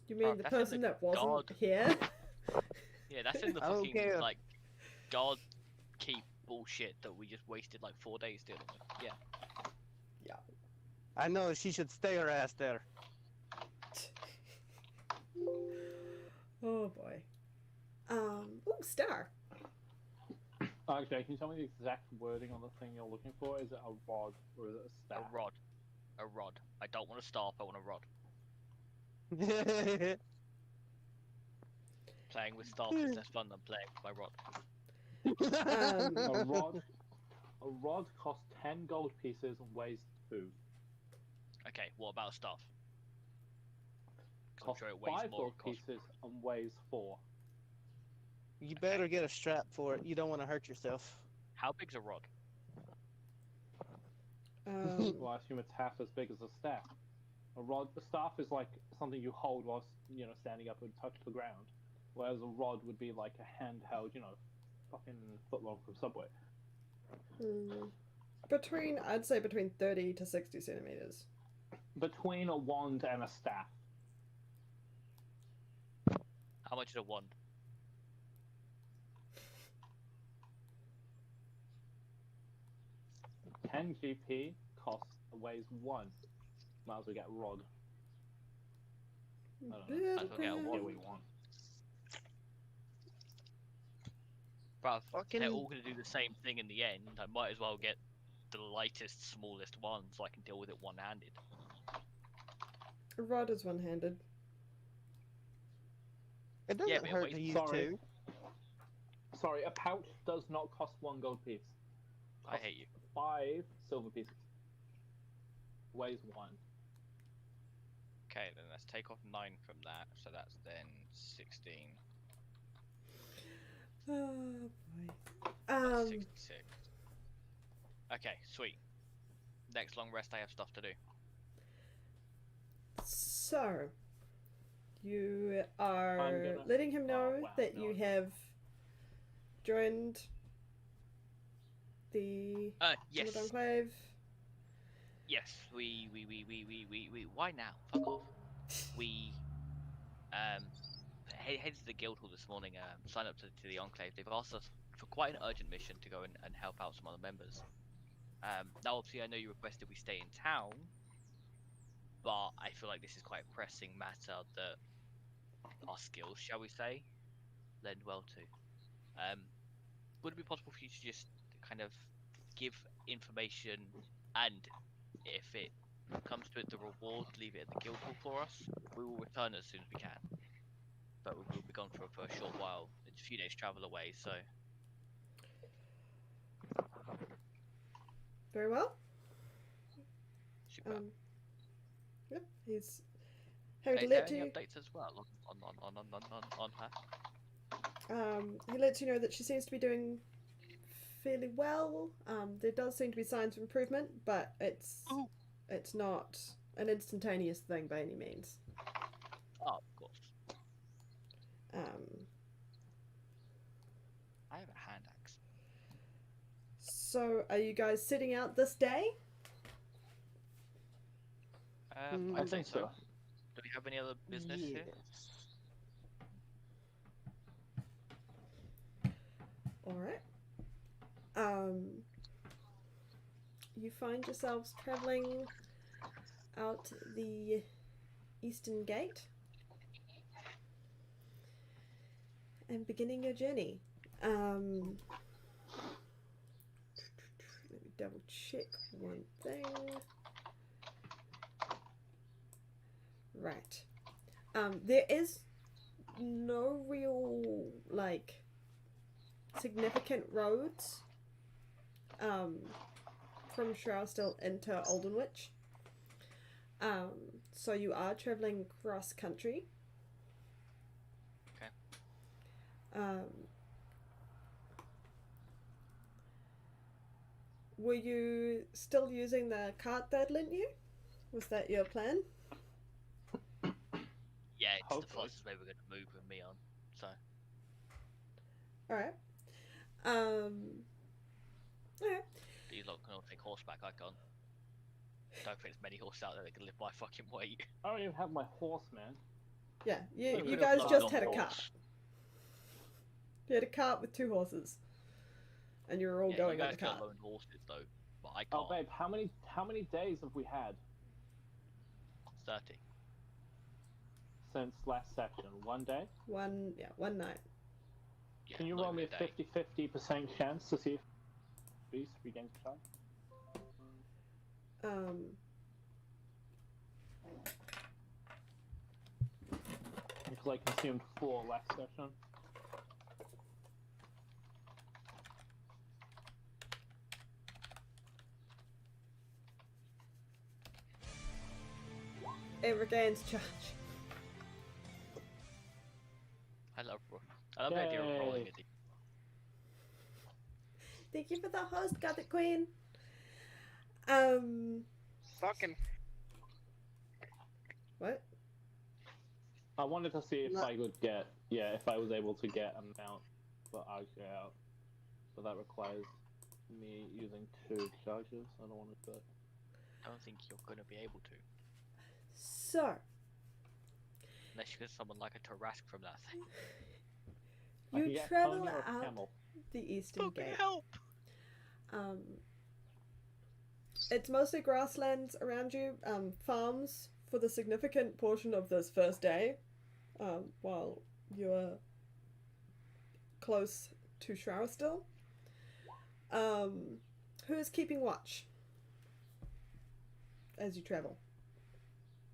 You mean Bruh, the that's in person the that wasn't guard. here? Yeah, that's in the I don't fucking, care. like, guard keep bullshit that we just wasted, like, 4 days dealing with. Yeah. I know she should stay her ass there. Oh boy. Ooh, star. Actually, can you tell me the exact wording on the thing you're looking for? Is it a rod or is it a staff? A rod. A rod. I don't want a staff, I want a rod. Playing with staff is less fun than playing with my rod. A rod. A rod costs 10 gold pieces and weighs 2. Okay, what about a staff? 'Cause I'm Costs sure it weighs 5 more. gold It costs... pieces and weighs 4. You better get a strap for it. You don't want to hurt yourself. How big's a rod? Well, I assume it's half as big as a staff. A staff is like something you hold whilst standing up and touch the ground, whereas a rod would be like a handheld, fucking footlong from Subway. I'd say between 30 to 60 centimeters. Between a wand and a staff. How much is a wand? $10 GP weighs 1. Might as well get a rod. I don't know. Might as well get a Get wand. what you want. Bruv, Fucking- they're all gonna do the same thing in the end. I might as well get the lightest, smallest one so I can deal with it one-handed. A rod is one-handed. It doesn't Yeah, but hurt wait, to use sorry. two. Sorry, a pouch does not cost 1 gold piece. I hate you. 5 silver pieces. Weighs 1. Okay, then let's take off 9 from that, so that's then 16. Oh boy. That's 66. Okay, sweet. Next long rest, I have stuff to do. So, you are gonna- letting him know Oh, wow, that no, you I'm- have joined the Yes. Guild Enclave. Yes, we, why now? Fuck off. We, headed to the guild hall this morning, signed up to the Enclave. They've asked us for quite an urgent mission to go and help out some other members. Now obviously I know you requested we stay in town, but I feel like this is quite a pressing matter that our skills, shall we say, lend well to. Would it be possible for you to just kind of give information, and if it comes to it, the reward, leave it at the guild hall for us? We will return as soon as we can, but we will be gone for a short while. It's a few days travel away, so Very well. super. Yep, he's having to Is there let any you. updates as well on her? He lets you know that she seems to be doing fairly well. There does seem to be signs of improvement, but it's not an instantaneous thing by any means. Oh, of course. Um, I have a hand axe. so, are you guys sitting out this day? I think so. Do we have any other business here? All right. You find yourselves traveling out the eastern gate and beginning your journey. Let me double check one thing. Right. There is no real, like, significant roads from Shroudstill into Oldenwich. So you are traveling cross country. Okay. Were you still using the cart that lent you? Was that your plan? Yeah, it's Hopefully. the fastest way we're going to move with me on. So Alright. Okay. these lot can all take horseback. I can't. Don't think there's many horses out there that can lift my fucking weight. I don't even have my horse, man. Yeah, you Could've guys flown just on had a horse. cart. You had a cart with 2 horses. And you were all Yeah, going you on guys the cart. got lone horses though, but I Oh, can't. babe, how many days have we had 30. since last section? 1 day? One night. Yeah, Can you not roll me even a day. 50% chance to see if Beast regains charge? Because I consumed 4 last session. It regains charge. I love the idea of rolling Yay. it. Thank you for the host, Got it, Queen. Fucking. What? I wanted to see if No. I could get, if I was able to get a mount for Archer out. But that requires me using 2 charges. I don't want to do it. I don't think you're going to be able to. So, Unless you get someone like a Tarask from that thing. I can you get travel pony or out camel. the eastern gate. help! It's mostly grasslands around you, farms for the significant portion of this first day, while you're close to Shroudstill. Who is keeping watch as you travel?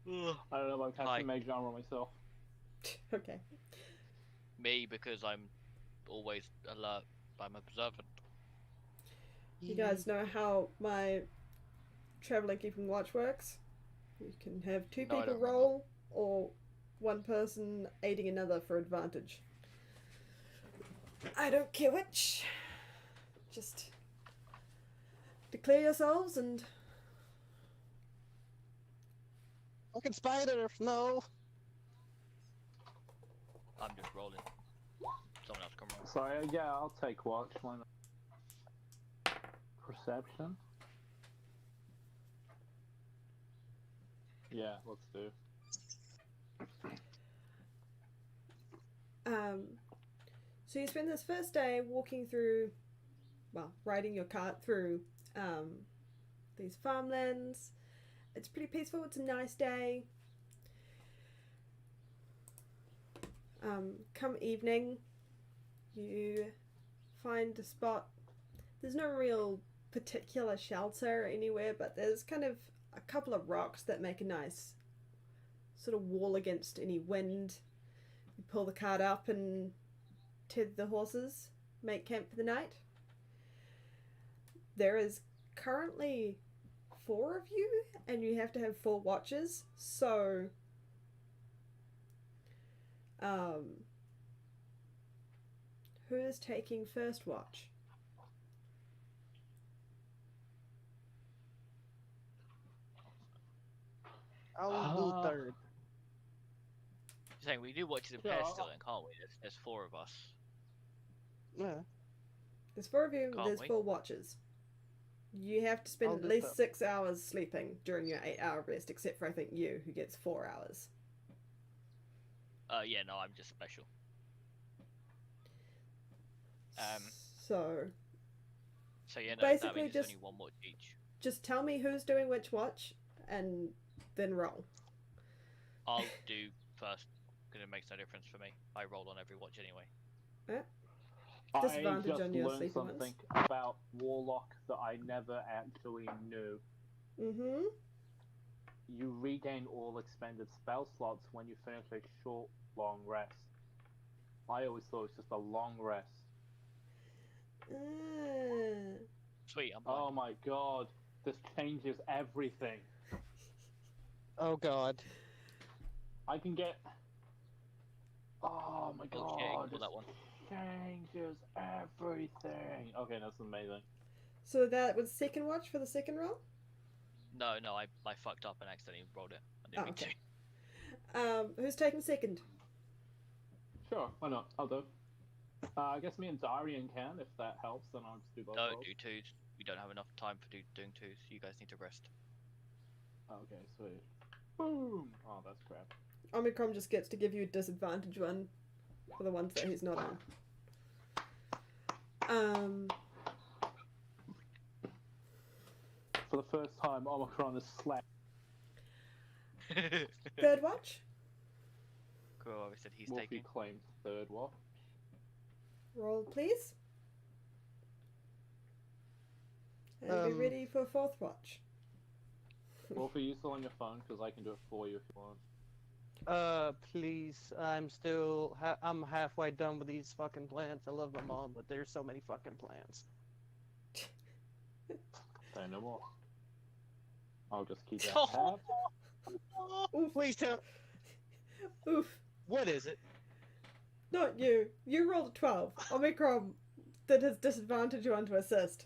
I don't know, but I'm Hi. casting Mage Armor myself. Okay. Me, because I'm always alert. I'm observant. You guys know how my traveling keeping watch works? You can have 2 No, I people don't remember. roll, or 1 person aiding another for advantage. I don't care which. Just declare yourselves and Fucking spider, no. I'm just rolling. Someone else come roll. Sorry, yeah, I'll take watch. Why not? Perception? Yeah, let's do. So you spend this first day walking through, well, riding your cart through these farmlands. It's pretty peaceful. It's a nice day. Come evening, you find a spot. There's no real particular shelter anywhere, but there's kind of a couple of rocks that make a nice sort of wall against any wind. You pull the cart up and tether the horses, make camp for the night. There is currently 4 of you, and you have to have 4 watches, so who is taking first watch? I'll do third. You're saying we do watch in pairs still, then, can't we? There's 4 of us. Yeah. There's 4 of you, Can't there's we? 4 watches. You have to spend I'll at do least that. 6 hours sleeping during your 8-hour rest, except for I think you, who gets 4 hours. Yeah, no, I'm just special. So, So yeah, no, that basically means just- it's only 1 watch each. just tell me who's doing which watch, and then roll. I'll do first, because it makes no difference for me. I roll on every watch anyway. I Disadvantage just on your learned sleeping something about Warlock that I never actually knew. Mm-hmm. You regain all expended spell slots when you finish a short, long rest. I always thought it was just a long rest. Sweet, I'm Oh blind. my god, this changes everything. Oh god. I can get. Oh my Oh, shit, god, ignore that one. changes everything. Okay, that's amazing. So that was second watch for the second roll? No, I fucked up and accidentally rolled it. I didn't Oh, mean okay. Who's taking second? Sure, why not? I'll do. I guess me and Darian can, if that helps, then I'll just do both to. Don't rolls. do 2s. We don't have enough time for doing 2s. You guys need to rest. Okay, sweet. Boom! Oh, that's crap. Omicron just gets to give you a disadvantage one for the ones that he's not on. For the first time, Omicron is slapped. Third watch? Cool, I said he's Wolfie taking. claims third watch. Roll, please. And be ready for fourth watch. Wolfie, you still on your phone? Because I can do it for you if you want. Please. I'm still. I'm halfway done with these fucking plants. I love my mom, but there's so many fucking plants. Say no more. I'll just keep that Oh. tab. Please tell. Oof. What is it? Not you. You rolled a 12. Omicron did his disadvantage one to assist.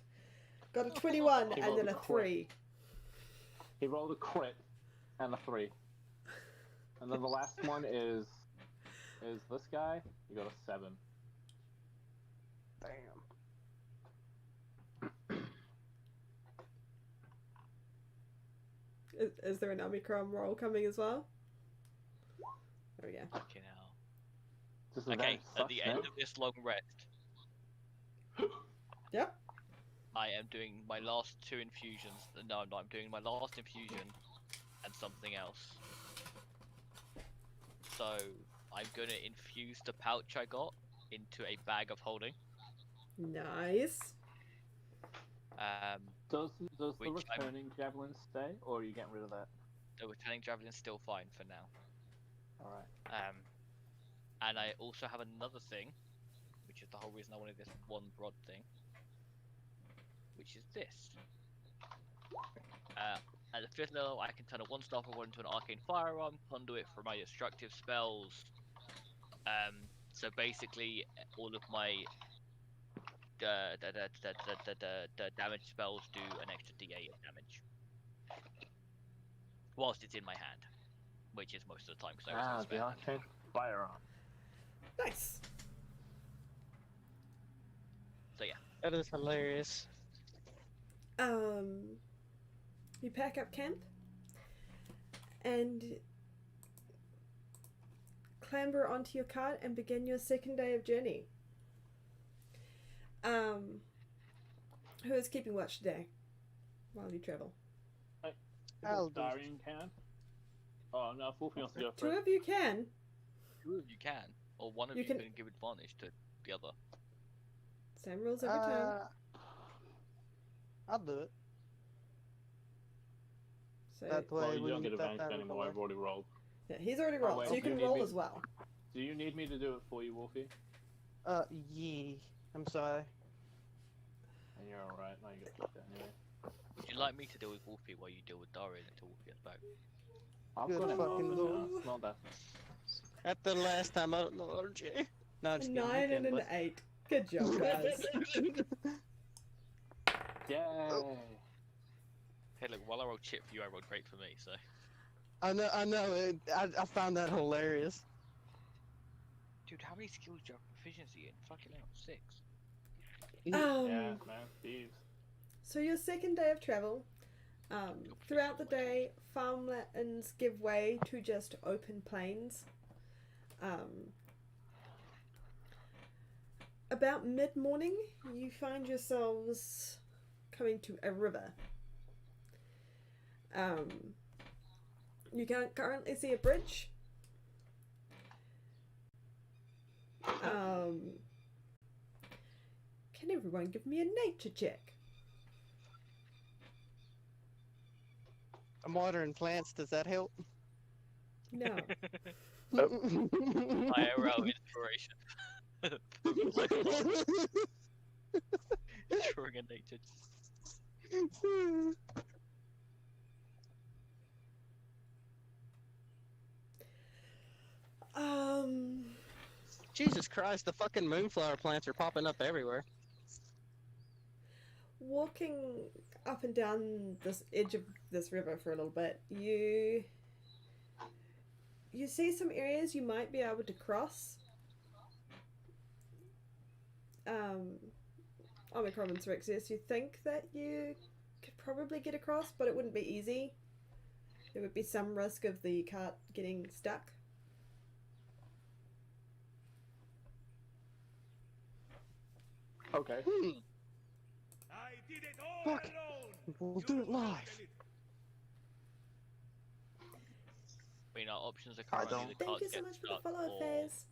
Got a 21 He and rolled then a a crit. 3. He rolled a crit and a 3. And then the last one is this guy. You got a 7. Damn. Is there an Omicron roll coming as well? There we go. Fucking hell. Just Okay, that at the sucks, end man. of this long rest, Yep. I am doing my last 2 infusions. No, I'm not. I'm doing my last infusion and something else. So, I'm gonna infuse the pouch I got into a bag of holding. Nice. Does the Which I'm- returning javelin stay, or are you getting rid of that? The returning javelin's still fine for now. Alright. And I also have another thing, which is the whole reason I wanted this one rod thing, which is this. At the 5th level, I can turn a 1-star rod into an arcane firearm, conduit for my destructive spells. So basically, all of my the damage spells do an extra D8 of damage, whilst it's in my hand, which is most of the time. So The arcane firearm. Nice. So yeah. That is hilarious. You pack up camp and clamber onto your cart and begin your second day of journey. Who is keeping watch today while you travel? I'll do. Darian can. Oh no, Wolfie wants to go Two first. of you can. 2 of you can. Or one of You you can- can give advantage to the other. Same rules every time. I'll do it. So That way Well, you we don't can get get that advantage out of the anymore. way. I've already rolled. yeah, he's already Oh, rolled, wait, so you do you can need roll me- as well. Do you need me to do it for you, Wolfie? Yeah. I'm sorry. And you're alright. No, you get picked anyway. Would you like me to deal with Wolfie while you deal with Darian until Wolfie gets back? I've Good got it fucking marked lord. now. It's not that. At the last time I don't know RJ. No, I'm A just 9 kidding. and an 8. Good job, guys. Yay! Hey, look, while I rolled chip for you, I rolled great for me, so. I know. I found that hilarious. Dude, how many skills do you have proficiency in? Fucking hell, 6. Yeah, man. Thieves. So your second day of travel, throughout the day, farmlands give way to just open plains. About mid-morning, you find yourselves coming to a river. You can currently see a bridge. Can everyone give me a nature check? I'm watering plants. Does that help? No. IRL inspiration. Drawing a nature. Jesus Christ, the fucking moonflower plants are popping up everywhere. Walking up and down this edge of this river for a little bit, you see some areas you might be able to cross. Omicron and Syrexis, you think that you could probably get across, but it wouldn't be easy. There would be some risk of the cart getting stuck. Okay. I did it all Fuck. alone. We'll do it live. I mean, our options are I currently don't- the Thank cart you so gets much for the stuck, follow, or Faze.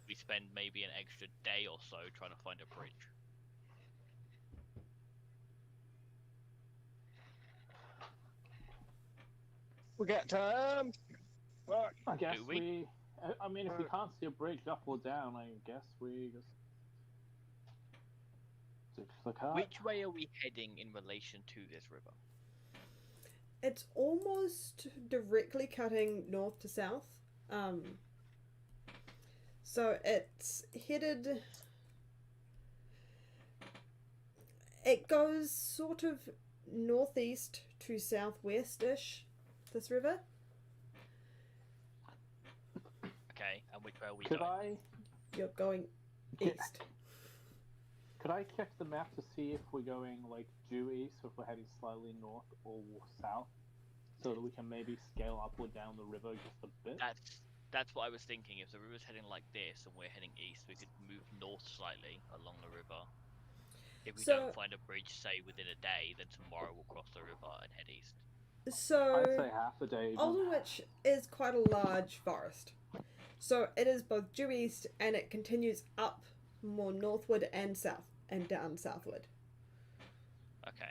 we spend maybe an extra day or so trying to find a bridge. We got time. Fuck. I guess Do we? I mean, if we can't see a bridge up or down, I guess we just ditch the cart. Which way are we heading in relation to this river? It's almost directly cutting north to south. So it's headed. It goes sort of northeast to southwest-ish, this river. Okay, and which way are we Could going? You're going east. Could I check the map to see if we're going like due east, or if we're heading slightly north or south, so that we can maybe scale up or down the river just a bit? That's what I was thinking. If the river's heading like this and we're heading east, we could move north slightly along the river. If we So- don't find a bridge, say within a day, then tomorrow we'll cross the river and head east. So I'd say half a day. even. Aldenwich is quite a large forest. So it is both due east and it continues up more northward and south and down southward. Okay.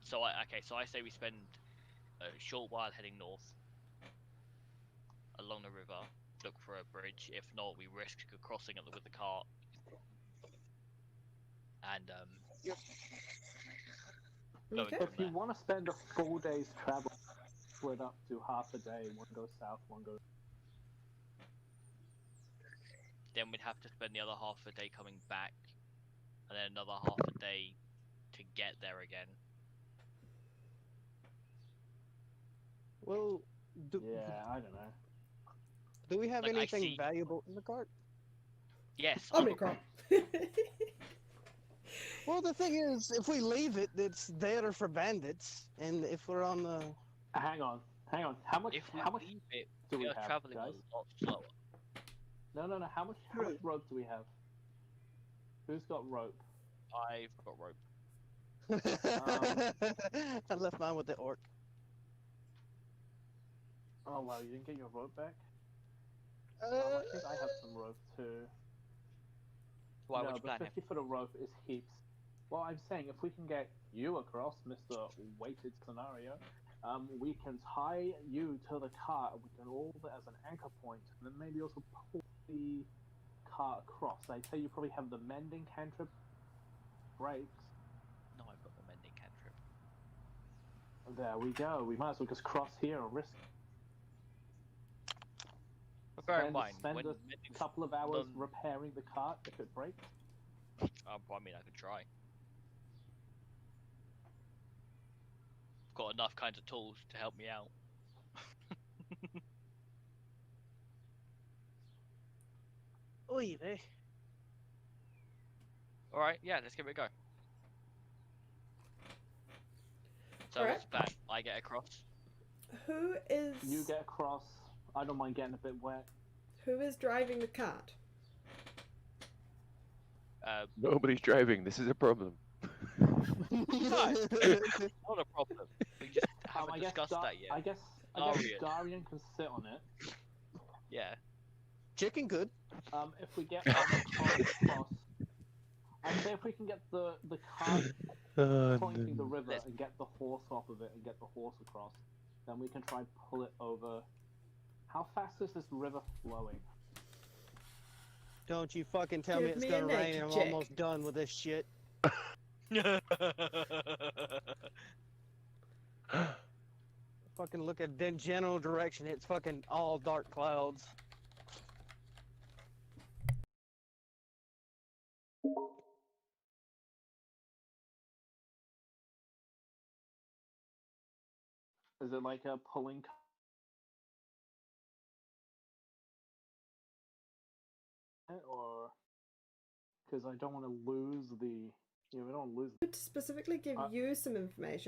So I say we spend a short while heading north along the river, look for a bridge. If not, we risk crossing it with the cart. And going Okay. from If you there. want to spend a full day's travel, split up to half a day. One goes south, one goes. Then we'd have to spend the other half a day coming back, and then another half a day to get there again. Well, Yeah, I don't know. do we have Like, I anything see- valuable in the cart? Yes. Omicron. Well, the thing is, if we leave it, it's there for bandits, and if we're on the Hang on. How much? If we How much leave it, do we we are have, traveling guys? a lot slower. No. How much rope do we have? Who's got rope? I've got rope. I left mine with the orc. Oh wow, you didn't get your rope back? I think I have some rope too. Why? No, What's your but plan 50 foot of rope is heaps. Well, I'm saying if we can get you across, Mr. Weighted Scenario, we can tie you to the cart. We can hold it as an anchor point, and then maybe also pull the cart across. I say you probably have the mending cantrip breaks. No, I've got the mending cantrip. There we go. We might as well just cross here and risk. But bear in mind, Spend when a mending, couple of hours non- repairing the cart if it breaks. I mean, I could try. Got enough kinds of tools to help me out. Oy vey. All right, yeah, let's give it a go. So Alright. what's the plan? I get across. Who is You get across. I don't mind getting a bit wet. who is driving the cart? Nobody's driving. This is a problem. Not a problem. We just haven't I guess discussed that yet. I guess Darian. Darian can sit on it. Yeah. Chicken good. If we get across, I'd say if we can get the cart pointing the river Let's- and get the horse off of it and get the horse across, then we can try and pull it over. How fast is this river flowing? Don't you fucking tell Give me it's me a gonna rain. nature I'm check. almost done with this shit. Fucking look at the general direction. It's fucking all dark clouds. Is it like a pulling or because I don't want to lose the we don't lose To specifically give Uh, you some information.